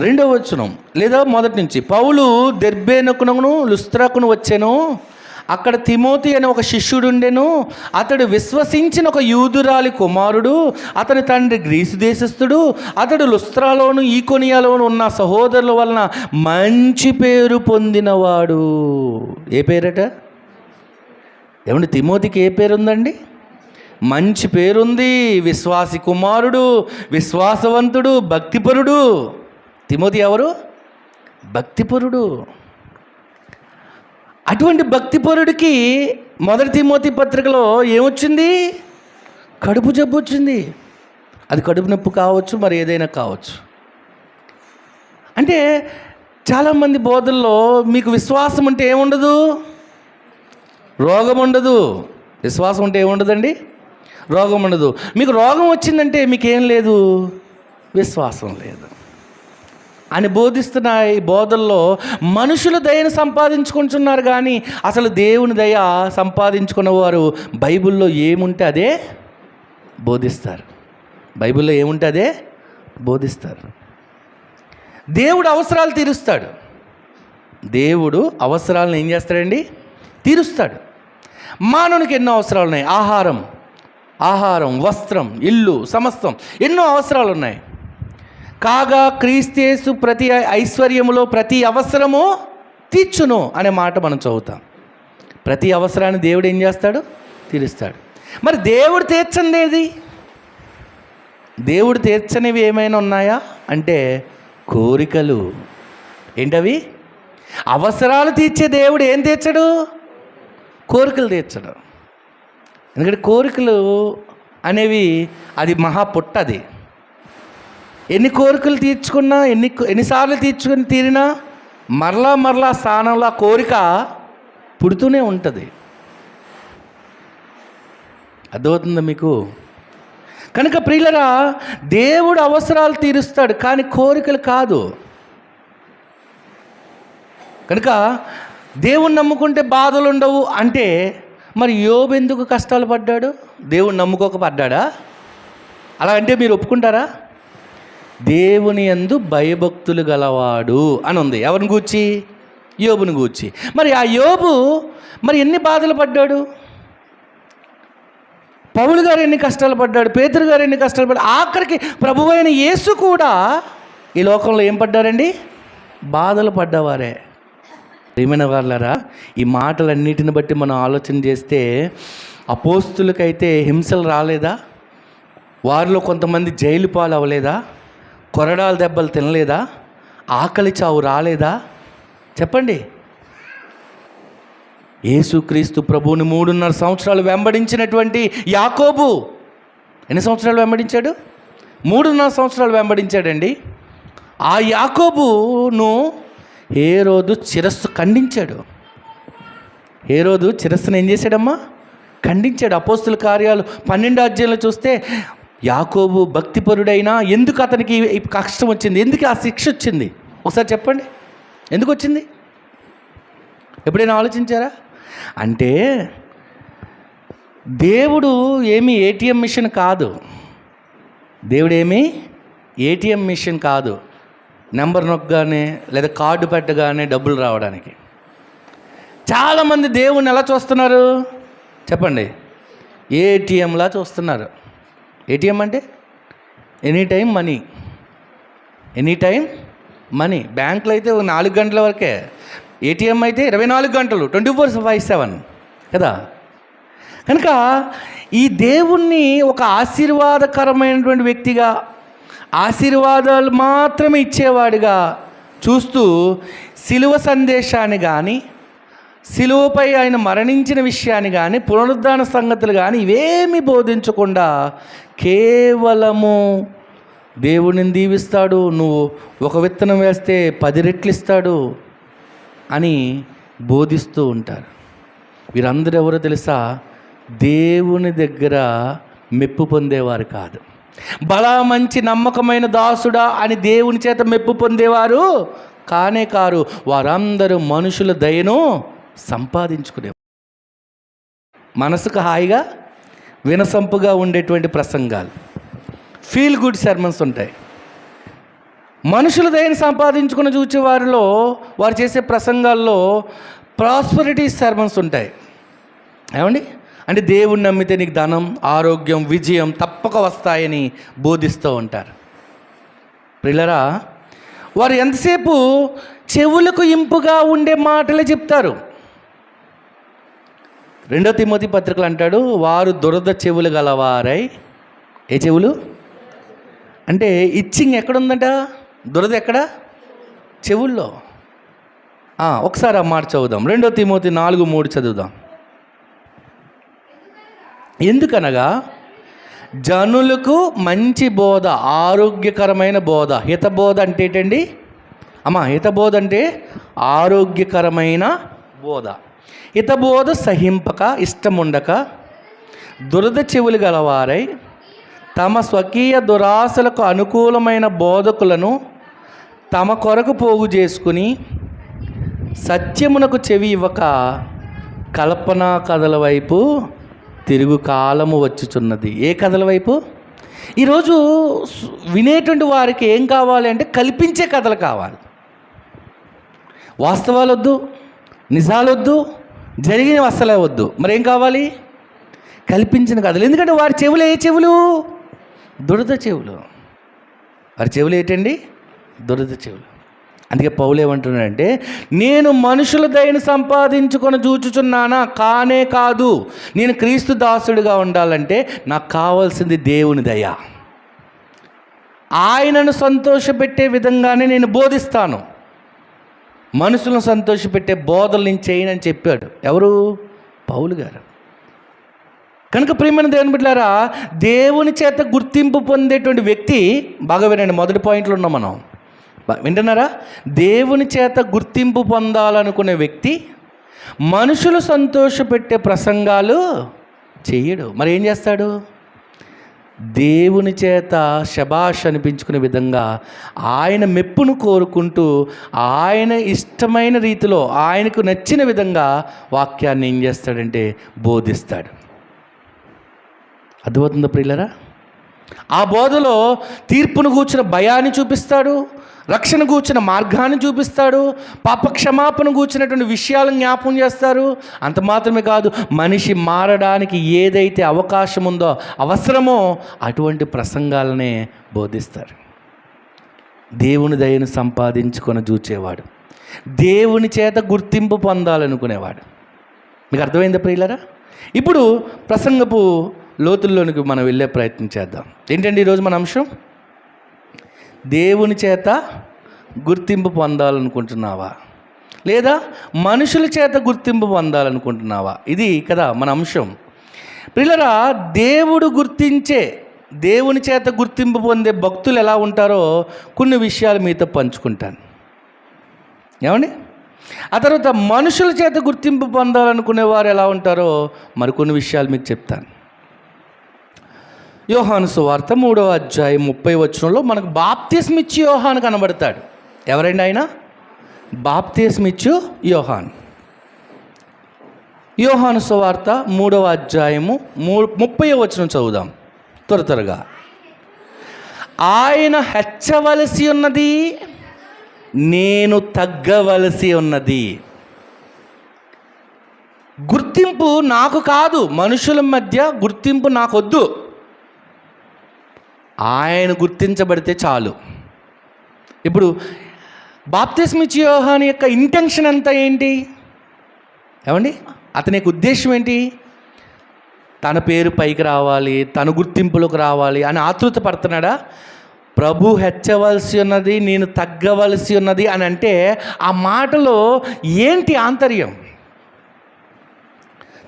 2వ వచనం లేదా మొదటి నుంచి. పౌలు దెర్బేనకును లుస్త్రాకును వచ్చాను, అక్కడ తిమోతి అనే ఒక శిష్యుడు ఉండెను. అతడు విశ్వసించిన ఒక యూదురాలి కుమారుడు, అతని తండ్రి గ్రీసు దేశస్థుడు. అతడు లుస్త్రాలోను ఈకొనియాలోను ఉన్న సహోదరుల వలన మంచి పేరు పొందినవాడు. ఏ పేరట? ఏమండి తిమోతికి ఏ పేరు ఉందండి? మంచి పేరుంది. విశ్వాసి కుమారుడు, విశ్వాసవంతుడు, భక్తిపరుడు. తిమోతి ఎవరు? భక్తిపరుడు. అటువంటి భక్తిపరుడికి మొదటి తిమోతి పత్రికలో ఏమొచ్చింది? కడుపు జబ్బు వచ్చింది. అది కడుపు నొప్పి కావచ్చు, మరి ఏదైనా కావచ్చు. అంటే చాలామంది బోధల్లో మీకు విశ్వాసం ఉంటే ఏముండదు, రోగం ఉండదు. విశ్వాసం ఉంటే ఏముండదండి, రోగం ఉండదు. మీకు రోగం వచ్చిందంటే మీకేం లేదు, విశ్వాసం లేదు అని బోధిస్తున్న ఈ బోధల్లో మనుషుల దయను సంపాదించుకుంటున్నారు, కానీ అసలు దేవుని దయ సంపాదించుకున్న వారు బైబిల్లో ఏముంటే అదే బోధిస్తారు. బైబిల్లో ఏముంటే అదే బోధిస్తారు. దేవుడు అవసరాలు తీరుస్తాడు. దేవుడు అవసరాలను ఏం చేస్తాడండి? తీరుస్తాడు. మానవునికి ఎన్నో అవసరాలు ఉన్నాయి. ఆహారం, వస్త్రం, ఇల్లు, సమస్తం ఎన్నో అవసరాలు ఉన్నాయి. కాగా క్రీస్తు ప్రతి ఐశ్వర్యములో ప్రతి అవసరము తీర్చును అనే మాట మనం చదువుతాం. ప్రతి అవసరాన్ని దేవుడు ఏం చేస్తాడు? తీరుస్తాడు. మరి దేవుడు తీర్చంది ఏది? దేవుడు తీర్చనివి ఏమైనా ఉన్నాయా అంటే కోరికలు. ఏంటవి? అవసరాలు తీర్చే దేవుడు ఏం తీర్చడు? కోరికలు తీర్చడు. ఎందుకంటే కోరికలు అనేవి అది మహా పుట్టది. ఎన్ని కోరికలు తీర్చుకున్నా, ఎన్నిసార్లు తీరినా మరలా స్థానంలో ఆ కోరిక పుడుతూనే ఉంటుంది. అర్థమవుతుందా మీకు? కనుక ప్రియులరా, దేవుడు అవసరాలు తీరుస్తాడు, కానీ కోరికలు కాదు. కనుక దేవుణ్ణి నమ్ముకుంటే బాధలు ఉండవు అంటే మరి యోబు ఎందుకు కష్టాలు పడ్డాడు? దేవుణ్ణి నమ్ముకోక పడ్డాడా? అలా అంటే మీరు ఒప్పుకుంటారా? దేవుని యందు భయభక్తులు గలవాడు అని ఉంది. ఎవరిని గూర్చి? యోబుని గూర్చి. మరి ఆ యోబు మరి ఎన్ని బాధలు పడ్డాడు? పౌలు గారు ఎన్ని కష్టాలు పడ్డాడు? పేతురు గారు ఎన్ని కష్టాలు పడ్డాడు? ఆఖరికి ప్రభువైన యేసు కూడా ఈ లోకంలో ఏం పడ్డారండి? బాధలు పడ్డవారే. ప్రియమైన వాళ్ళారా, ఈ మాటలన్నిటిని బట్టి మనం ఆలోచన చేస్తే అపోస్తులకైతే హింసలు రాలేదా? వారిలో కొంతమంది జైలు పాలు అవ్వలేదా? కొరడాల దెబ్బలు తినలేదా? ఆకలి చావు రాలేదా? చెప్పండి. యేసుక్రీస్తు ప్రభువుని 3.5 సంవత్సరాలు వెంబడించినటువంటి యాకోబు ఎన్ని సంవత్సరాలు వెంబడించాడు? 3.5 సంవత్సరాలు వెంబడించాడండి. ఆ యాకోబును హేరోదు శిరస్సు ఖండించాడు. హేరోదు శిరస్సును ఏం చేశాడమ్మా? ఖండించాడు. అపోస్తుల కార్యాలు 12వ అధ్యాయంలో చూస్తే యాకోబు భక్తిపరుడైనా ఎందుకు అతనికి ఈ కష్టం వచ్చింది? ఎందుకు ఆ శిక్ష వచ్చింది? ఒకసారి చెప్పండి, ఎందుకు వచ్చింది? ఎప్పుడైనా ఆలోచించారా? అంటే దేవుడు ఏమీ ఏటీఎం మిషన్ కాదు. దేవుడు ఏమీ ఏటీఎం మిషన్ కాదు, నెంబర్ నొక్కగానే లేదా కార్డు పెట్టగానే డబ్బులు రావడానికి. చాలామంది దేవుణ్ణి ఎలా చూస్తున్నారు చెప్పండి? ఏటీఎంలా చూస్తున్నారు. ఏటీఎం అంటే any time money, any time money. బ్యాంకులో అయితే 4 గంటల వరకే, ఏటీఎం అయితే 24 గంటలు, 24/7 కదా. కనుక ఈ దేవుణ్ణి ఒక ఆశీర్వాదకరమైనటువంటి వ్యక్తిగా, ఆశీర్వాదాలు మాత్రమే ఇచ్చేవాడిగా చూస్తూ సిలువ సందేశాన్ని కానీ, సిలువపై ఆయన మరణించిన విషయాన్ని కానీ, పునరుద్ధాన సంగతులు కానీ ఇవేమీ బోధించకుండా కేవలము దేవుడిని దీవిస్తాడు, నువ్వు ఒక విత్తనం వేస్తే 10 రెట్లు ఇస్తాడు అని బోధిస్తూ ఉంటారు. వీరందరూ ఎవరో తెలుసా? దేవుని దగ్గర మెప్పు పొందేవారు కాదు. బలా మంచి నమ్మకమైన దాసుడా అని దేవుని చేత మెప్పు పొందేవారు కానే కారు. వారందరూ మనుషుల దయను సంపాదించుకునేవారు. మనసుకు హాయిగా వినసంపుగా ఉండేటువంటి ప్రసంగాలు, ఫీల్ గుడ్ సెర్మన్స్ ఉంటాయి. మనుషుల దయను సంపాదించుకుని చూచే వారిలో, వారు చేసే ప్రసంగాల్లో ప్రాస్పరిటీ సెర్మన్స్ ఉంటాయి. ఏమండి? అంటే దేవుణ్ణి నమ్మితే నీకు ధనం, ఆరోగ్యం, విజయం తప్పక వస్తాయని బోధిస్తూ ఉంటారు. ప్రియులారా, వారు ఎంతసేపు చెవులకు ఇంపుగా ఉండే మాటలే చెప్తారు. 2 తిమోతి పత్రికలు అంటాడు, వారు దురద చెవులు గలవారై. ఏ చెవులు అంటే ఇచ్చింగ్ ఎక్కడుందంట? దురద ఎక్కడ? చెవుల్లో. ఒకసారి ఆ మాట చదువుదాం. 2 తిమోతి 4:3 చదువుదాం. ఎందుకనగా జనులకు మంచి బోధ, ఆరోగ్యకరమైన బోధ. హితబోధ అంటే ఏంటండి హితబోధ అంటే ఆరోగ్యకరమైన బోధ. హితబోధ సహింపక, ఇష్టముండక, దురద చెవులు గలవారై తమ స్వకీయ దురాశలకు అనుకూలమైన బోధకులను తమ కొరకు పోగు చేసుకుని సత్యమునకు చెవి ఇవ్వక కల్పనా కథల వైపు తిరుగు కాలము వచ్చుచున్నది. ఏ కథల వైపు? ఈరోజు వినేటువంటి వారికి ఏం కావాలి అంటే కల్పించే కథలు కావాలి. వాస్తవాలు వద్దు, నిజాలు వద్దు, జరిగినవి అస్సలే వద్దు. మరేం కావాలి? కల్పించిన కథలు. ఎందుకంటే వారి చెవులు ఏ చెవులు? దురద చెవులు. వారి చెవులు ఏంటండి? దురద చెవులు. అందుకే పౌలు ఏమంటున్నాడంటే, నేను మనుషుల దయను సంపాదించుకొని చూచుచున్నానా? కానే కాదు. నేను క్రీస్తు దాసుడిగా ఉండాలంటే నాకు కావాల్సింది దేవుని దయ. ఆయనను సంతోషపెట్టే విధంగానే నేను బోధిస్తాను. మనుషులను సంతోషపెట్టే బోధలు నేను చేయనని చెప్పాడు. ఎవరు? పౌలు గారు. కనుక ప్రియమైన దేవుని బిడ్డలారా, దేవుని చేత గుర్తింపు పొందేటువంటి వ్యక్తి, బాగా వినండి, మొదటి పాయింట్లో ఉన్నాం మనం, వింటున్నారా? దేవుని చేత గుర్తింపు పొందాలనుకునే వ్యక్తి మనుషులు సంతోషపెట్టే ప్రసంగాలు చేయడు. మరి ఏం చేస్తాడు? దేవుని చేత శబాష్ అనిపించుకునే విధంగా, ఆయన మెప్పును కోరుకుంటూ, ఆయన ఇష్టమైన రీతిలో, ఆయనకు నచ్చిన విధంగా వాక్యాన్ని ఏం చేస్తాడంటే బోధిస్తాడు. అర్థమవుతుందా ప్రియులరా? ఆ బోధలో తీర్పును గూర్చిన భయాన్ని చూపిస్తాడు, రక్షణ గూర్చిన మార్గాన్ని చూపిస్తాడు, పాపక్షమాపణ గూర్చినటువంటి విషయాలను జ్ఞాపకం చేస్తారు. అంత మాత్రమే కాదు, మనిషి మారడానికి ఏదైతే అవకాశం ఉందో, అవసరమో అటువంటి ప్రసంగాలనే బోధిస్తారు. దేవుని దయను సంపాదించుకొని చూచేవాడు, దేవుని చేత గుర్తింపు పొందాలనుకునేవాడు. మీకు అర్థమైందా ప్రియులరా? ఇప్పుడు ప్రసంగపు లోతుల్లోనికి మనం వెళ్ళే ప్రయత్నం చేద్దాం. ఏంటండి ఈరోజు మన అంశం? దేవుని చేత గుర్తింపు పొందాలనుకుంటున్నావా, లేదా మనుషుల చేత గుర్తింపు పొందాలనుకుంటున్నావా? ఇది కదా మన అంశం. ప్రియులారా, దేవుని చేత గుర్తింపు పొందే భక్తులు ఎలా ఉంటారో కొన్ని విషయాలు మీతో పంచుకుంటాను. ఏమండి? ఆ తర్వాత మనుషుల చేత గుర్తింపు పొందాలనుకునే వారు ఎలా ఉంటారో మరికొన్ని విషయాలు మీకు చెప్తాను. యోహాను సువార్త 3వ అధ్యాయం 30వ వచనంలో మనకు బాప్తిస్మిచ్చు యోహాను కనబడతాడు. ఎవరండి ఆయన? బాప్తిస్మిచ్చు యోహాను. యోహాను సువార్త 3వ అధ్యాయము 30వ వచనం చదువుదాం త్వరగా. ఆయన హెచ్చవలసి ఉన్నది, నేను తగ్గవలసి ఉన్నది. గుర్తింపు నాకు కాదు, మనుషుల మధ్య గుర్తింపు నాకొద్దు. ఆయన గుర్తించబడితే చాలు. ఇప్పుడు బాప్తిస్మిచ్చు యోహాను యొక్క ఇంటెన్షన్ అంతా ఏంటి ఏమండి? అతని యొక్క ఉద్దేశం ఏంటి? తన పేరు పైకి రావాలి, తన గుర్తింపులోకి రావాలి అని ఆతృత పడుతున్నాడా? ప్రభు హెచ్చవలసి ఉన్నది, నేను తగ్గవలసి ఉన్నది అని అంటే ఆ మాటలో ఏంటి ఆంతర్యం?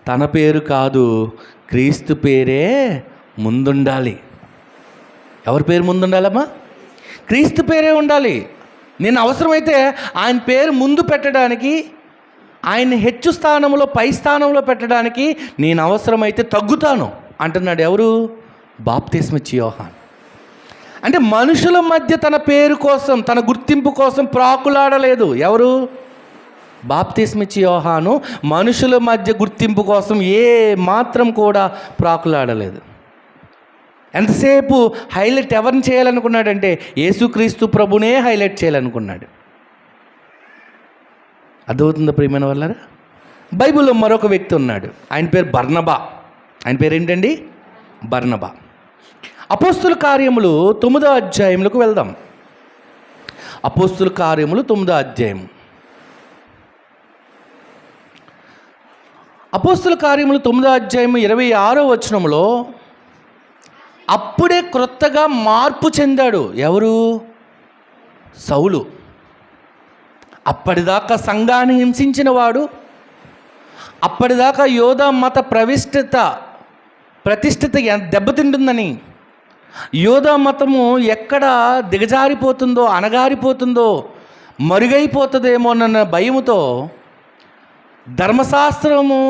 తన పేరు కాదు, క్రీస్తు పేరే ముందుండాలి. ఎవరి పేరు ముందుండాలమ్మా? క్రీస్తు పేరే ఉండాలి. నేను అవసరమైతే ఆయన పేరు ముందు పెట్టడానికి, ఆయన్ని హెచ్చు స్థానంలో పై స్థానంలో పెట్టడానికి నేను అవసరమైతే తగ్గుతాను అంటున్నాడు. ఎవరు? బాప్తిస్మిచ్చు యోహాను. అంటే మనుషుల మధ్య తన పేరు కోసం, తన గుర్తింపు కోసం ప్రాకులాడలేదు. ఎవరు? బాప్తిస్మిచ్చు యోహాను మనుషుల మధ్య గుర్తింపు కోసం ఏ మాత్రం కూడా ప్రాకులాడలేదు. ఎంతసేపు హైలైట్ ఎవరిని చేయాలనుకున్నాడంటే యేసుక్రీస్తు ప్రభునే హైలైట్ చేయాలనుకున్నాడు. అర్థమవుతుందా ప్రియమైన వాళ్ళారా? బైబిల్లో మరొక వ్యక్తి ఉన్నాడు, ఆయన పేరు బర్నబా. ఆయన పేరు ఏంటండి? బర్నబా. అపోస్తుల కార్యములు 9వ అధ్యాయంలోకి వెళ్దాం. అపోస్తుల కార్యములు 9వ అధ్యాయం. అపోస్తుల కార్యములు 9వ అధ్యాయం 26వ వచనంలో అప్పుడే క్రొత్తగా మార్పు చెందాడు. ఎవరు? సౌలు. అప్పటిదాకా సంఘాన్ని హింసించిన వాడు, అప్పటిదాకా యోధా మత ప్రతిష్ఠిత దెబ్బతింటుందని, యోధా మతము ఎక్కడ దిగజారిపోతుందో, అణగారిపోతుందో, మరుగైపోతుందేమోనన్న భయముతో ధర్మశాస్త్రము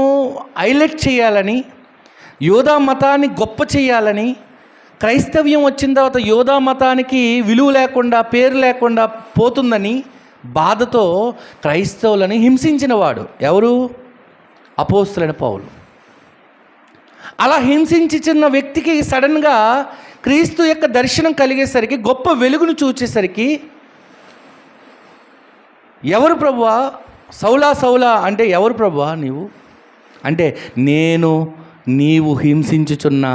హైలైట్ చేయాలని, యోధా మతాన్ని గొప్ప చేయాలని, క్రైస్తవ్యం వచ్చిన తర్వాత యోధా మతానికి విలువ లేకుండా, పేరు లేకుండా పోతుందని బాధతో క్రైస్తవులని హింసించినవాడు. ఎవరు? అపోస్తలుడైన పౌలు. అలా హింసించిన వ్యక్తికి సడన్గా క్రీస్తు యొక్క దర్శనం కలిగేసరికి, గొప్ప వెలుగును చూచేసరికి, ఎవరు ప్రభువా? సౌలా సౌలా అంటే ఎవరు ప్రభువా నీవు అంటే, నీవు హింసించుచున్న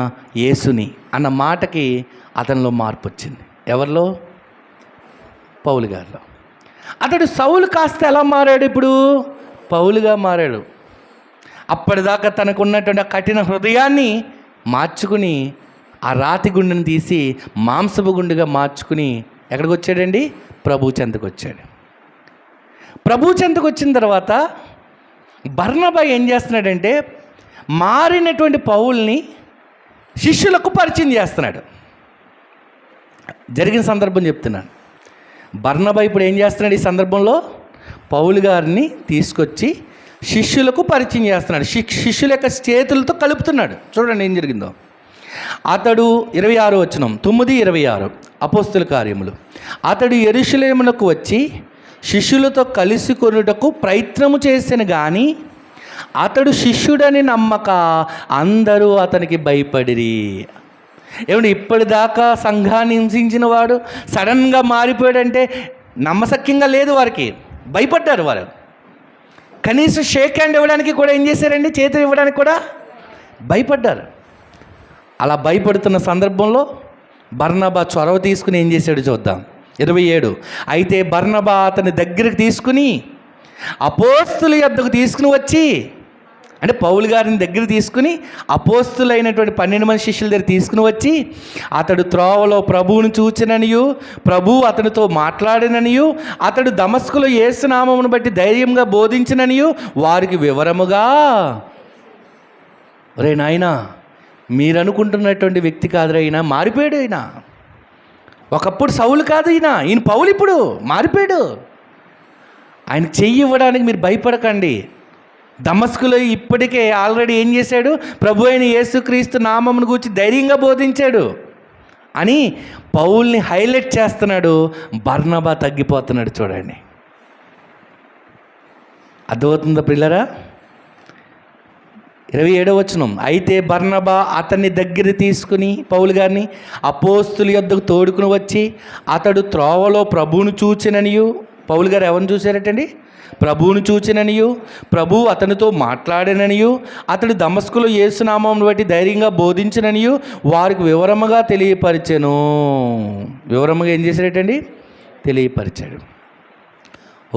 యేసుని అన్న మాటకి అతనిలో మార్పు వచ్చింది. ఎవరిలో? పౌలు గారిలో. అతడు సౌలు కాస్త ఎలా మారాడు? ఇప్పుడు పౌలుగా మారాడు. అప్పటిదాకా తనకున్నటువంటి కఠిన హృదయాన్ని మార్చుకుని, ఆ రాతి గుండెని తీసి మాంసపు గుండెగా మార్చుకుని ఎక్కడికి వచ్చాడండి? ప్రభు చెంతకు వచ్చాడు. ప్రభు చెంతకు వచ్చిన తర్వాత బర్నబా ఏం చేస్తున్నాడంటే, మారినటువంటి పౌల్ని శిష్యులకు పరిచయం చేస్తున్నాడు. జరిగిన సందర్భం చెప్తున్నాను. బర్నబా ఇప్పుడు ఏం చేస్తున్నాడు? ఈ సందర్భంలో పౌలు గారిని తీసుకొచ్చి శిష్యులకు పరిచయం చేస్తున్నాడు. శిష్యుల యొక్క చేతులతో కలుపుతున్నాడు. చూడండి ఏం జరిగిందో. అతడు 26వ వచనం, 9:26 అపోస్తుల కార్యములు. అతడు యెరూషలేమునకు వచ్చి శిష్యులతో కలిసి కొనుటకు ప్రయత్నము చేసిన కానీ అతడు శిష్యుడని నమ్మక అందరూ అతనికి భయపడిరి. ఏమంటే ఇప్పటిదాకా సంఘాన్ని హింసించిన వాడు సడన్గా మారిపోయాడంటే నమ్మశక్యంగా లేదు. వారికి భయపడ్డారు. వారు కనీసం షేక్ హ్యాండ్ ఇవ్వడానికి కూడా ఏం చేశారండి? చేతులు ఇవ్వడానికి కూడా భయపడ్డారు. అలా భయపడుతున్న సందర్భంలో బర్నబా చొరవ తీసుకుని ఏం చేశాడు చూద్దాం. 27 అయితే బర్నబా అతని దగ్గరికి తీసుకుని అపోస్తుల యొద్దకు తీసుకుని వచ్చి, అంటే పౌలు గారిని దగ్గర తీసుకుని అపోస్తులైనటువంటి 12 మంది శిష్యుల దగ్గర తీసుకుని వచ్చి, అతడు త్రోవలో ప్రభువును చూచిననియు, ప్రభువు అతనితో మాట్లాడిననియు, అతడు దమస్కులో యేసు నామమును బట్టి ధైర్యంగా బోధించిననియు వారికి వివరముగా, రే నాయనా, మీరు అనుకుంటున్నటువంటి వ్యక్తి కాదురైనా, మారిపోయాడు. ఆయన ఒకప్పుడు సౌలు కాదు, ఈయన పౌలు ఇప్పుడు మారిపోయాడు. ఆయన చెయ్యి ఇవ్వడానికి మీరు భయపడకండి. దమస్కులో ఇప్పటికే ఆల్రెడీ ఏం చేశాడు? ప్రభు అయిన యేసుక్రీస్తు నామమును గూర్చి ధైర్యంగా బోధించాడు అని పౌల్ని హైలైట్ చేస్తున్నాడు. బర్నబా తగ్గిపోతున్నాడు. చూడండి, అర్థమవుతుందా ప్రియులారా? 27వ వచనం, అయితే బర్నబా అతన్ని దగ్గర తీసుకుని పౌలు గారిని అపోస్తుల యొద్దకు తోడుకుని వచ్చి, అతడు త్రోవలో ప్రభువును చూచిననియు, పౌలు గారు ఎవరిని చూశారటండి? ప్రభువును చూచిననియు, ప్రభువు అతనితో మాట్లాడిననియు, అతడు దమస్కులో యేసునామమును బట్టి ధైర్యంగా బోధించిననియు వారికి వివరముగా తెలియపరిచెను. వివరముగా ఏం చేశారటండి? తెలియపరిచాడు.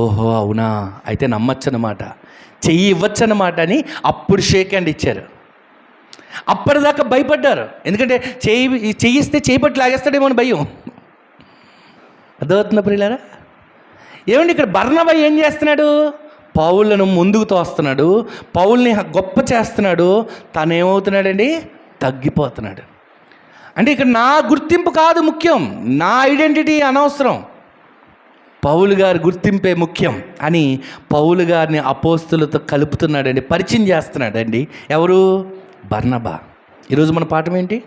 ఓహో అవునా, అయితే నమ్మచ్చు అన్నమాట, చెయ్యి ఇవ్వచ్చు అన్నమాట అని అప్పుడు షేక్ హ్యాండ్ ఇచ్చారు. అప్పటిదాకా భయపడ్డారు, ఎందుకంటే చెయ్యిస్తే చేపట్టి లాగేస్తాడేమో అని భయం. అర్థమవుతుందా ప్రియులారా? ఏమండి, ఇక్కడ బర్నబా ఏం చేస్తున్నాడు? పౌలను ముందుకు తోస్తున్నాడు, పౌల్ని గొప్ప చేస్తున్నాడు. తను ఏమవుతున్నాడండి? తగ్గిపోతున్నాడు. అంటే ఇక్కడ నా గుర్తింపు కాదు ముఖ్యం, నా ఐడెంటిటీ అనవసరం, పౌలు గారి గుర్తింపే ముఖ్యం అని పౌలు గారిని అపోస్తులతో కలుపుతున్నాడండి, పరిచయం చేస్తున్నాడండి. ఎవరు? బర్నబా. ఈరోజు మన పాఠం ఏంటి?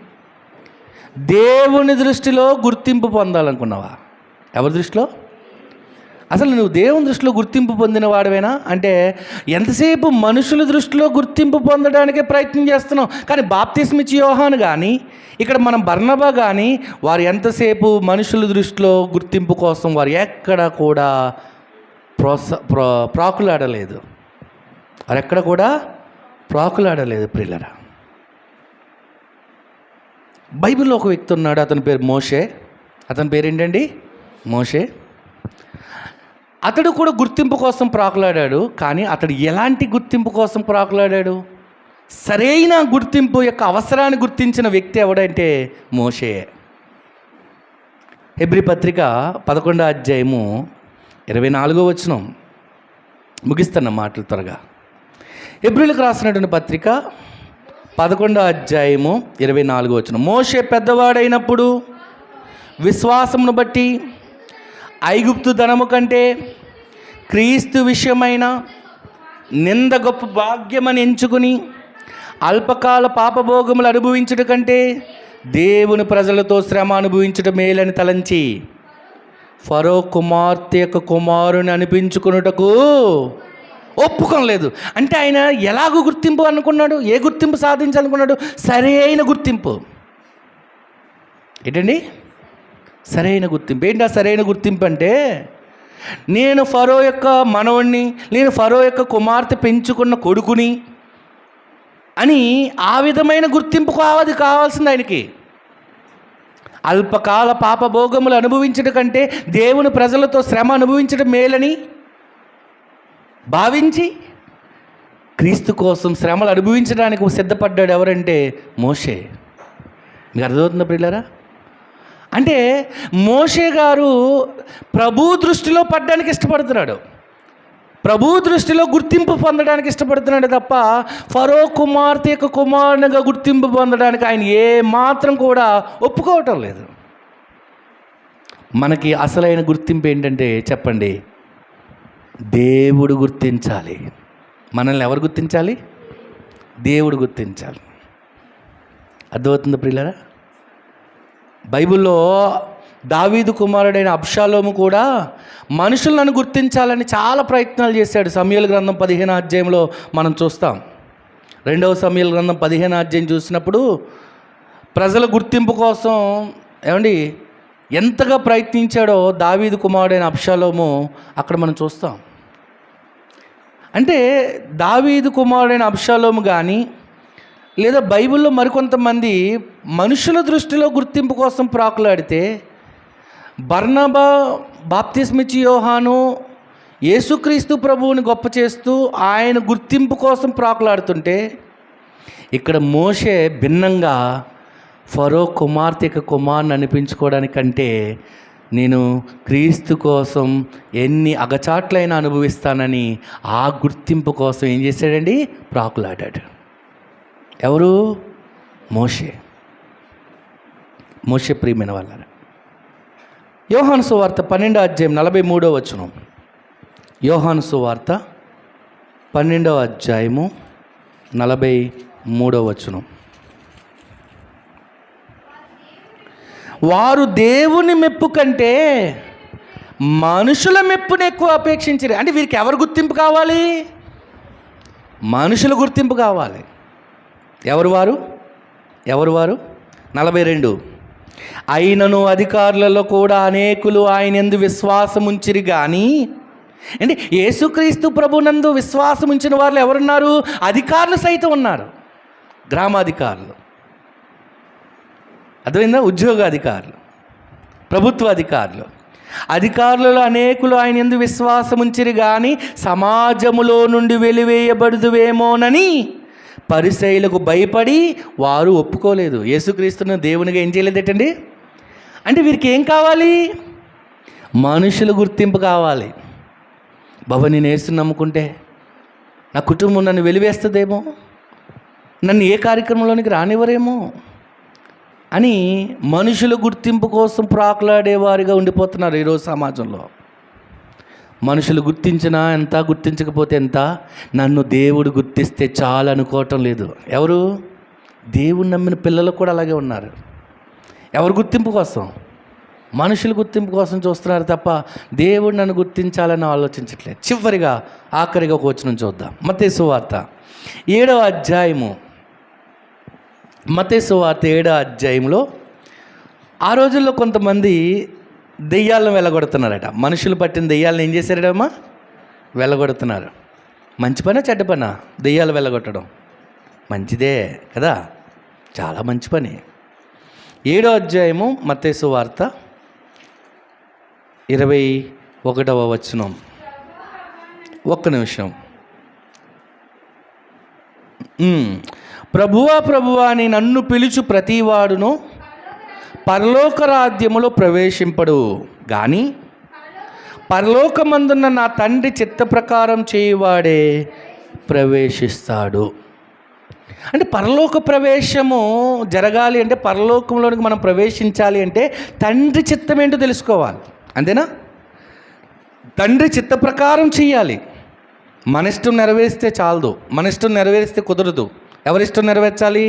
దేవుని దృష్టిలో గుర్తింపు పొందాలనుకున్నావా? ఎవరి దృష్టిలో? అసలు నువ్వు దేవుని దృష్టిలో గుర్తింపు పొందిన వాడివేనా అంటే ఎంతసేపు మనుషుల దృష్టిలో గుర్తింపు పొందడానికే ప్రయత్నం చేస్తున్నాం. కానీ బాప్తిస్మిచ్చి యోహాను కానీ ఇక్కడ మనం బర్నబా కానీ వారు ఎంతసేపు మనుషుల దృష్టిలో గుర్తింపు కోసం వారు ఎక్కడ కూడా ప్రాకులాడలేదు. వారు ఎక్కడ కూడా ప్రాకులాడలేదు ప్రియులరా. బైబిల్లో ఒక వ్యక్తి ఉన్నాడు, అతని పేరు మోషే. అతని పేరేంటండి? మోషే. అతడు కూడా గుర్తింపు కోసం ప్రాకులాడాడు. కానీ అతడు ఎలాంటి గుర్తింపు కోసం ప్రాకులాడాడు? సరైన గుర్తింపు యొక్క అవసరాన్ని గుర్తించిన వ్యక్తి ఎవడంటే మోషే. హెబ్రీ పత్రిక 11వ అధ్యాయము 24వ వచనం, ముగిస్తున్న మాటలు త్వరగా. హెబ్రీలకు రాసినటువంటి పత్రిక 11వ అధ్యాయము 24వ వచనం, మోషే పెద్దవాడైనప్పుడు విశ్వాసమును బట్టి ఐగుప్తు ధనము కంటే క్రీస్తు విషయమైన నింద గొప్ప భాగ్యమని ఎంచుకుని అల్పకాల పాపభోగములు అనుభవించుట కంటే దేవుని ప్రజలతో శ్రమ అనుభవించుట మేలని తలంచి ఫరో కుమార్తె యొక్క కుమారుని అనిపించుకున్నటకు ఒప్పుకోలేదు. అంటే ఆయన ఎలాగో గుర్తింపు అనుకున్నాడు? ఏ గుర్తింపు సాధించాలనుకున్నాడు? సరైన గుర్తింపు. ఏంటండి సరైన గుర్తింపు? ఏంటి ఆ సరైన గుర్తింపు అంటే, నేను ఫరో యొక్క మనవణ్ణి, నేను ఫరో యొక్క కుమార్తె పెంచుకున్న కొడుకుని అని ఆ విధమైన గుర్తింపు కావాల్సింది ఆయనకి. అల్పకాల పాపభోగములు అనుభవించడం కంటే దేవుని ప్రజలతో శ్రమ అనుభవించడం మేలని భావించి క్రీస్తు కోసం శ్రమలు అనుభవించడానికి సిద్ధపడ్డాడు. ఎవరంటే మోషే. మీకు అర్థమవుతుందా ప్రియులారా? అంటే మోషే గారు ప్రభు దృష్టిలో పడడానికి ఇష్టపడుతున్నాడు, ప్రభు దృష్టిలో గుర్తింపు పొందడానికి ఇష్టపడుతున్నాడు తప్ప ఫరో కుమార్తె యొక్క కుమారునిగా గుర్తింపు పొందడానికి ఆయన ఏ మాత్రం కూడా ఒప్పుకోవటం లేదు. మనకి అసలైన గుర్తింపు ఏంటంటే చెప్పండి, దేవుడు గుర్తించాలి. మనల్ని ఎవరు గుర్తించాలి? దేవుడు గుర్తించాలి. అర్థమవుతుందా ప్రియులారా? బైబిల్లో దావీదు కుమారుడైన అబ్షాలోము కూడా మనుషులను గుర్తించాలని చాలా ప్రయత్నాలు చేశాడు. సమూయేలు గ్రంథం 15వ అధ్యాయంలో మనం చూస్తాం. 2వ సమూయేలు గ్రంథం 15వ అధ్యాయం చూసినప్పుడు ప్రజల గుర్తింపు కోసం ఏమండి ఎంతగా ప్రయత్నించాడో దావీదు కుమారుడైన అబ్షాలోము అక్కడ మనం చూస్తాం. అంటే దావీదు కుమారుడైన అబ్షాలోము కానీ లేదా బైబిల్లో మరికొంతమంది మనుషుల దృష్టిలో గుర్తింపు కోసం ప్రాకులాడితే, బర్నబా బాప్తిస్మిచ్చి యోహాను యేసుక్రీస్తు ప్రభువుని గొప్ప చేస్తూ ఆయన గుర్తింపు కోసం ప్రాకులాడుతుంటే, ఇక్కడ మోషే భిన్నంగా ఫరో కుమార్తె కుమారుని అనిపించుకోవడానికంటే నేను క్రీస్తు కోసం ఎన్ని అగచాట్లైనా అనుభవిస్తానని ఆ గుర్తింపు కోసం ఏం చేశాడండి? ప్రాకులాడాడు. ఎవరు? మోషే. మోషే ప్రియమైన వాళ్ళ. యోహాను సువార్త 12వ అధ్యాయం 43వ వచనం. యోహాను సువార్త 12వ అధ్యాయము 43వ వచనం. వారు దేవుని మెప్పు కంటే మనుషుల మెప్పును ఎక్కువ అపేక్షించారు. అంటే వీరికి ఎవరు గుర్తింపు కావాలి? మనుషుల గుర్తింపు కావాలి. ఎవరు వారు? 42. అయినను అధికారులలో కూడా అనేకులు ఆయన యందు విశ్వాసముంచిరి కానీ, అంటే యేసుక్రీస్తు ప్రభునందు విశ్వాసముంచిన వారు ఎవరున్నారు? అధికారులు సైతం ఉన్నారు. గ్రామాధికారులు, అర్థమైందా? ఉద్యోగాధికారులు, ప్రభుత్వ అధికారులలో అనేకులు ఆయన యందు విశ్వాసముంచిరి కానీ సమాజములో నుండి వెలివేయబడుదువేమోనని పరిసయ్యులకు భయపడి వారు ఒప్పుకోలేదు. యేసుక్రీస్తును దేవునిగా ఏం చేయలేదేటండి? అంటే వీరికి ఏం కావాలి? మనుషుల గుర్తింపు కావాలి. బాబా, నేను యేసుని నమ్ముకుంటే నా కుటుంబం నన్ను వెలివేస్తుందేమో, నన్ను ఏ కార్యక్రమంలోనికి రానివ్వరేమో అని మనుషుల గుర్తింపు కోసం ప్రాకులాడేవారిగా ఉండిపోతున్నారు ఈరోజు సమాజంలో. మనుషులు గుర్తించినా ఎంత, గుర్తించకపోతే ఎంత, నన్ను దేవుడు గుర్తిస్తే చాలు అనుకోవటం లేదు. ఎవరు? దేవుడు నమ్మిన పిల్లలు కూడా అలాగే ఉన్నారు. ఎవరు గుర్తింపు కోసం? మనుషుల గుర్తింపు కోసం చూస్తున్నారు తప్ప దేవుడు నన్ను గుర్తించాలని ఆలోచించట్లేదు. చివరిగా ఆఖరిగా ఒక వచనం చూద్దాం. మత్తయి సువార్త 7వ అధ్యాయము. మత్తయి సువార్త 7వ అధ్యాయంలో ఆ రోజుల్లో కొంతమంది దెయ్యాలను వెళ్ళగొడుతున్నారట. మనుషులు పట్టిన దెయ్యాలను ఏం చేశారటమ్మా? వెళ్ళగొడుతున్నారు. మంచి పనా చెడ్డ పనా? దెయ్యాలు వెళ్ళగొట్టడం మంచిదే కదా, చాలా మంచి పని. 7వ అధ్యాయము మత్తయి సువార్త 21వ వచనం. ఒక్క నిమిషం. ప్రభువా అని నన్ను పిలుచు ప్రతివాడును పరలోక రాజ్యములో ప్రవేశింపడు కానీ పరలోకమందున్న నా తండ్రి చిత్త ప్రకారం చేయువాడే ప్రవేశిస్తాడు. అంటే పరలోక ప్రవేశము జరగాలి అంటే, పరలోకంలోనికి మనం ప్రవేశించాలి అంటే తండ్రి చిత్తం ఏంటో తెలుసుకోవాలి. అంతేనా? తండ్రి చిత్త ప్రకారం చేయాలి. మన ఇష్టం నెరవేరిస్తే చాలదు, మన ఇష్టం నెరవేరిస్తే కుదరదు. ఎవరిష్టం నెరవేర్చాలి?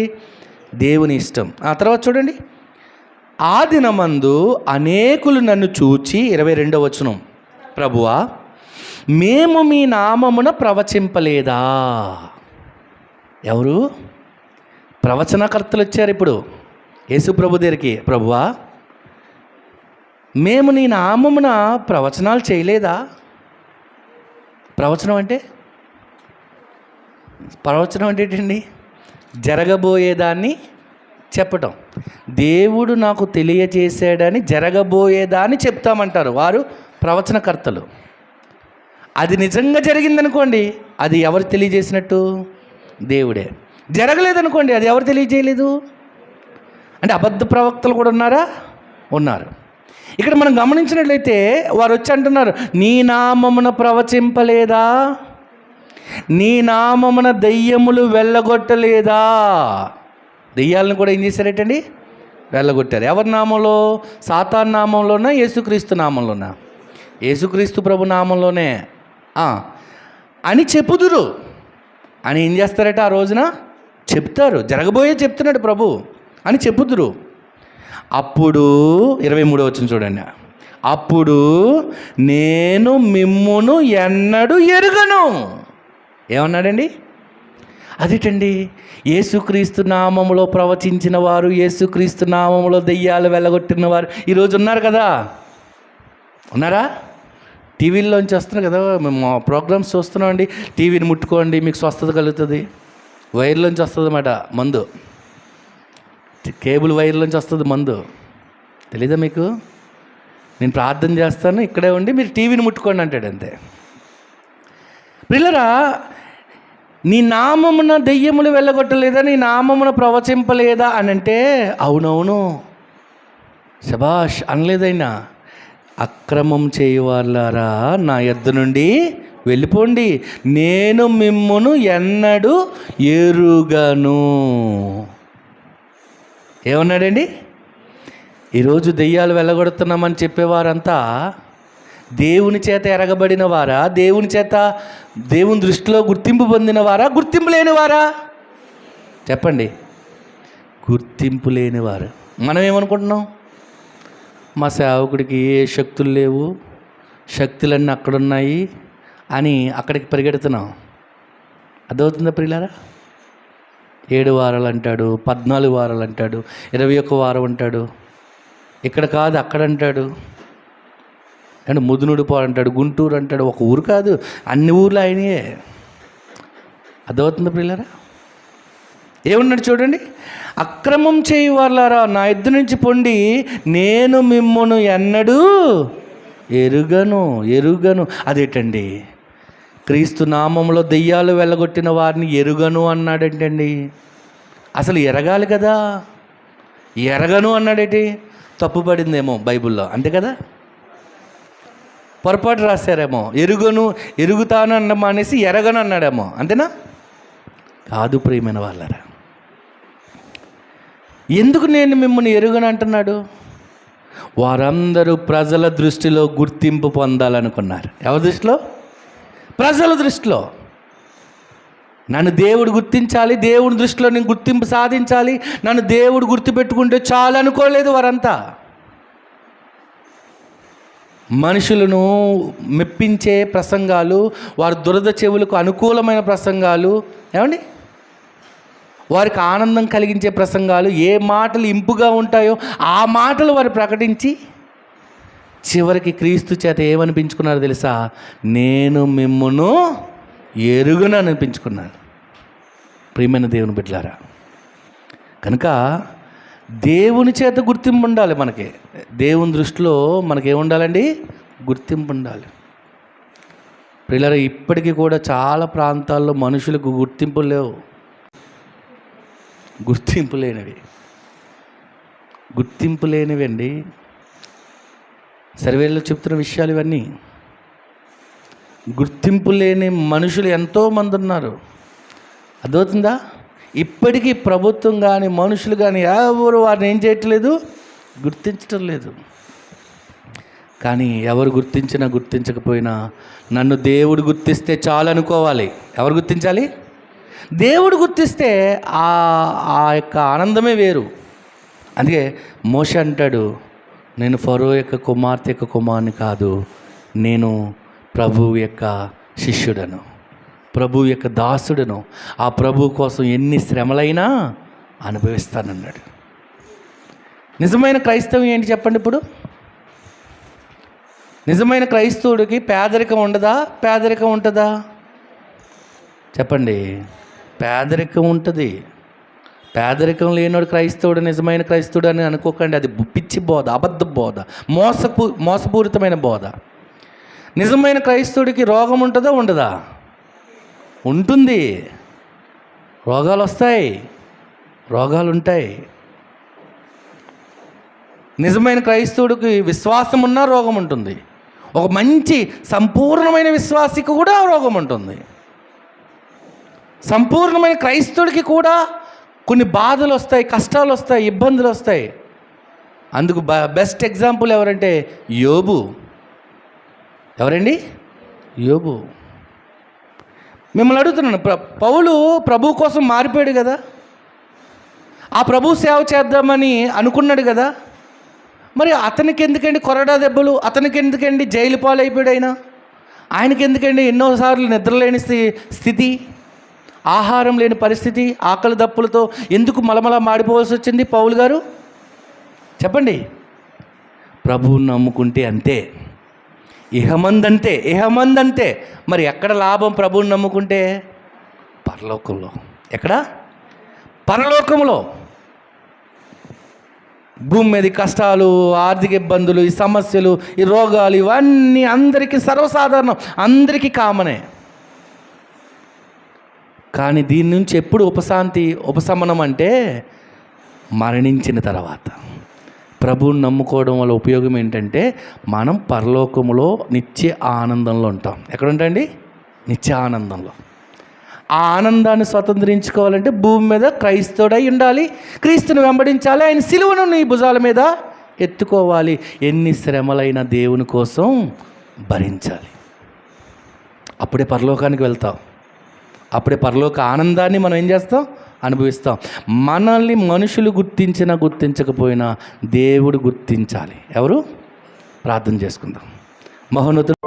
దేవుని ఇష్టం. ఆ తర్వాత చూడండి, ఆ దినమందు అనేకులు నన్ను చూచి, 22వ వచనం, ప్రభువా మేము మీ నామమున ప్రవచింపలేదా? ఎవరు? ప్రవచనకర్తలు వచ్చారు ఇప్పుడు యేసు ప్రభు దగ్గరికి. ప్రభువా మేము నీ నామమున ప్రవచనాలు చేయలేదా? ప్రవచనం అంటే ఏంటండి? జరగబోయేదాన్ని చెప్పటం. దేవుడు నాకు తెలియజేశాడని జరగబోయేదాన్ని చెప్తామంటారు వారు ప్రవచనకర్తలు. అది నిజంగా జరిగిందనుకోండి, అది ఎవరు తెలియజేసినట్టు? దేవుడే. జరగలేదనుకోండి, అది ఎవరు తెలియజేయలేదు? అంటే అబద్ధ ప్రవక్తలు కూడా ఉన్నారా? ఉన్నారు. ఇక్కడ మనం గమనించినట్లయితే వారు వచ్చి అంటున్నారు, నీ నామమున ప్రవచింపలేదా? నీ నామమున దెయ్యములు వెళ్ళగొట్టలేదా? దెయ్యాలను కూడా ఏం చేశారటండి? వెళ్ళగొట్టారు. ఎవరి నామంలో? సాతాను నామంలోనా, యేసుక్రీస్తు నామంలోనా? యేసుక్రీస్తు ప్రభు నామంలోనే అని చెప్పుదురు అని ఏం చేస్తారట? ఆ రోజున చెప్తారు. జరగబోయే చెప్తున్నాడు ప్రభు అని చెప్పుదురు. అప్పుడు 23వ వచనం చూడండి. అప్పుడు నేను మిమ్మును ఎన్నడూ ఎరుగను. ఏమన్నాడండి? అదేటండి, యేసుక్రీస్తు నామములో ప్రవచించిన వారు, యేసుక్రీస్తు నామములో దెయ్యాలు వెళ్ళగొట్టిన వారు ఈరోజు ఉన్నారు కదా. ఉన్నారా? టీవీల్లోంచి వస్తున్నారు కదా, మేము ప్రోగ్రామ్స్ చూస్తున్నామండి. టీవీని ముట్టుకోండి మీకు స్వస్థత కలుగుతుంది. వైర్లోంచి వస్తుంది అన్నమాట మందు, కేబుల్ వైర్లోంచి వస్తుంది మందు. తెలీదా మీకు? నేను ప్రార్థన చేస్తాను, ఇక్కడే ఉండి మీరు టీవీని ముట్టుకోండి అంటాడు. అంతే. పిల్లరా, నీ నామమున దెయ్యములు వెళ్ళగొట్టలేదా, నీ నామమున ప్రవచింపలేదా అని అంటే, అవునవును శబాష్ అనలేదైనా. అక్రమం చేయువారులారా నా యొద్ద నుండి వెళ్ళిపోండి, నేను మిమ్మును ఎన్నడూ ఎరుగను. ఏమన్నాడండి? ఈరోజు దెయ్యాలు వెళ్ళగొడుతున్నామని చెప్పేవారంతా దేవుని చేత ఎరగబడిన వారా, దేవుని చేత దేవుని దృష్టిలో గుర్తింపు పొందిన వారా, గుర్తింపు లేనివారా? చెప్పండి. గుర్తింపు లేనివారు. మనం ఏమనుకుంటున్నాం? మా సేవకుడికి ఏ శక్తులు లేవు, శక్తులన్నీ అక్కడున్నాయి అని అక్కడికి పరిగెడుతున్నాం. అర్థమవుతుందా ప్రియులారా? 7 వారాలు అంటాడు, 14 వారాలు అంటాడు, 21 వారం అంటాడు, ఇక్కడ కాదు అక్కడ అంటాడు, అండ్ ముదునుడిపో అంటాడు, గుంటూరు అంటాడు. ఒక ఊరు కాదు, అన్ని ఊర్లు ఆయనయే. అర్థమవుతుందా ప్రియులారా? ఏమన్నాడు చూడండి, అక్రమం చేయు వాళ్ళారా నా ఎద్దు నుంచి పొండి, నేను మిమ్మును ఎన్నడూ ఎరుగను. అదేంటండి, క్రీస్తు నామంలో దెయ్యాలు వెళ్ళగొట్టిన వారిని ఎరుగను అన్నాడేంటండి? అసలు ఎరగాలి కదా. ఎరగను అన్నాడేంటి? తప్పుపడిందేమో బైబిల్లో, అంతే కదా. పొరపాటు రాశారేమో. ఎరుగుతాను అన్నమా అనేసి ఎరగను అన్నాడేమో, అంతేనా? కాదు ప్రియమైన వాళ్ళారా. ఎందుకు నేను మిమ్మల్ని ఎరుగను అంటున్నాడు? వారందరూ ప్రజల దృష్టిలో గుర్తింపు పొందాలనుకున్నారు. ఎవరి దృష్టిలో? ప్రజల దృష్టిలో. నన్ను దేవుడు గుర్తించాలి, దేవుడి దృష్టిలో నేను గుర్తింపు సాధించాలి, నన్ను దేవుడు గుర్తుపెట్టుకుంటే చాలు అనుకోలేదు వారంతా. మనుషులను మెప్పించే ప్రసంగాలు, వారి దురద చెవులకు అనుకూలమైన ప్రసంగాలు, ఏమండి, వారికి ఆనందం కలిగించే ప్రసంగాలు, ఏ మాటలు ఇంపుగా ఉంటాయో ఆ మాటలు వారు ప్రకటించి చివరికి క్రీస్తు చేత ఏమనిపించుకున్నారో తెలుసా? నేను మిమ్మును ఎరుగును అనిపించుకున్నాను. ప్రియమైన దేవుని బిడ్డలారా, కనుక దేవుని చేత గుర్తింపు ఉండాలి. మనకి దేవుని దృష్టిలో మనకేముండాలండి? గుర్తింపు ఉండాలి. ప్రియులారా, ఇప్పటికీ కూడా చాలా ప్రాంతాల్లో మనుషులకు గుర్తింపు లేవు. గుర్తింపు లేనివి అండి. సర్వేలో చెప్తున్న విషయాలు ఇవన్నీ. గుర్తింపు లేని మనుషులు ఎంతోమంది ఉన్నారు. అర్థమవుతుందా? ఇప్పటికీ ప్రభుత్వం కానీ మనుషులు కానీ ఎవరు వారిని ఏం చేయట్లేదు, గుర్తించటం లేదు. కానీ ఎవరు గుర్తించినా గుర్తించకపోయినా నన్ను దేవుడు గుర్తిస్తే చాలు అనుకోవాలి. ఎవరు గుర్తించాలి? దేవుడు గుర్తిస్తే ఆ యొక్క ఆనందమే వేరు. అందుకే మోషే అంటాడు, నేను ఫరో యొక్క కుమార్తె యొక్క కుమారుని కాదు, నేను ప్రభువు యొక్క శిష్యుడను, ప్రభు యొక్క దాసుడను, ఆ ప్రభు కోసం ఎన్ని శ్రమలైనా అనుభవిస్తానన్నాడు. నిజమైన క్రైస్తవం ఏంటి చెప్పండి? ఇప్పుడు నిజమైన క్రైస్తవుడికి పేదరికం ఉండదా? పేదరికం ఉంటుందా? చెప్పండి. పేదరికం ఉంటుంది. పేదరికం లేనివాడు క్రైస్తవుడు నిజమైన క్రైస్తవుడు అని అనుకోకండి. అది పిచ్చి బోధ, అబద్ధ బోధ, మోసపూరితమైన బోధ. నిజమైన క్రైస్తవుడికి రోగం ఉంటుందా? ఉండదా? ఉంటుంది. రోగాలు వస్తాయి, రోగాలు ఉంటాయి. నిజమైన క్రైస్తవుడికి విశ్వాసం ఉన్నా రోగం ఉంటుంది. ఒక మంచి సంపూర్ణమైన విశ్వాసికి కూడా రోగం ఉంటుంది. సంపూర్ణమైన క్రైస్తవుడికి కూడా కొన్ని బాధలు వస్తాయి, కష్టాలు వస్తాయి, ఇబ్బందులు వస్తాయి. అందుకు బెస్ట్ ఎగ్జాంపుల్ ఎవరంటే యోబు. ఎవరండి? యోబు. మిమ్మల్ని అడుగుతున్నాను, పౌలు ప్రభు కోసం మారిపోయాడు కదా, ఆ ప్రభు సేవ చేద్దామని అనుకున్నాడు కదా, మరి అతనికి ఎందుకండి కొరడా దెబ్బలు? అతనికి ఎందుకండి జైలు పాలైపోయాడు? ఆయనకి ఎందుకండి ఎన్నోసార్లు నిద్రలేని స్థితి, ఆహారం లేని పరిస్థితి, ఆకలి దప్పులతో ఎందుకు మలమల మాడిపోవాల్సి వచ్చింది పౌలు గారు? చెప్పండి. ప్రభువుని నమ్ముకుంటే అంతే, ఇహమందంతే. మరి ఎక్కడ లాభం ప్రభువుని నమ్ముకుంటే? పరలోకంలో. ఎక్కడ? పరలోకంలో. భూమి మీద కష్టాలు, ఆర్థిక ఇబ్బందులు, ఈ సమస్యలు, ఈ రోగాలు, ఇవన్నీ అందరికీ సర్వసాధారణం, అందరికీ కామనే. కానీ దీని నుంచి ఎప్పుడు ఉపశమనం అంటే మరణించిన తర్వాత. ప్రభువుని నమ్ముకోవడం వల్ల ఉపయోగం ఏంటంటే మనం పరలోకములో నిత్య ఆనందంలో ఉంటాం. ఎక్కడ ఉంటాండి? నిత్య ఆనందంలో. ఆ ఆనందాన్ని స్వతంత్రించుకోవాలంటే భూమి మీద క్రైస్తవుడై ఉండాలి, క్రీస్తుని వెంబడించాలి, ఆయన సిలువను నీ భుజాల మీద ఎత్తుకోవాలి. ఎన్ని శ్రమలైన దేవుని కోసం భరించాలి. అప్పుడే పరలోకానికి వెళ్తాం. అప్పుడే పరలోక ఆనందాన్ని మనం ఏం చేస్తాం? అనుభవిస్తాం. మనల్ని మనుషులు గుర్తించినా గుర్తించకపోయినా దేవుడు గుర్తించాలి. ఎవరు? ప్రార్థన చేసుకుందాం. మహోన్నతుడు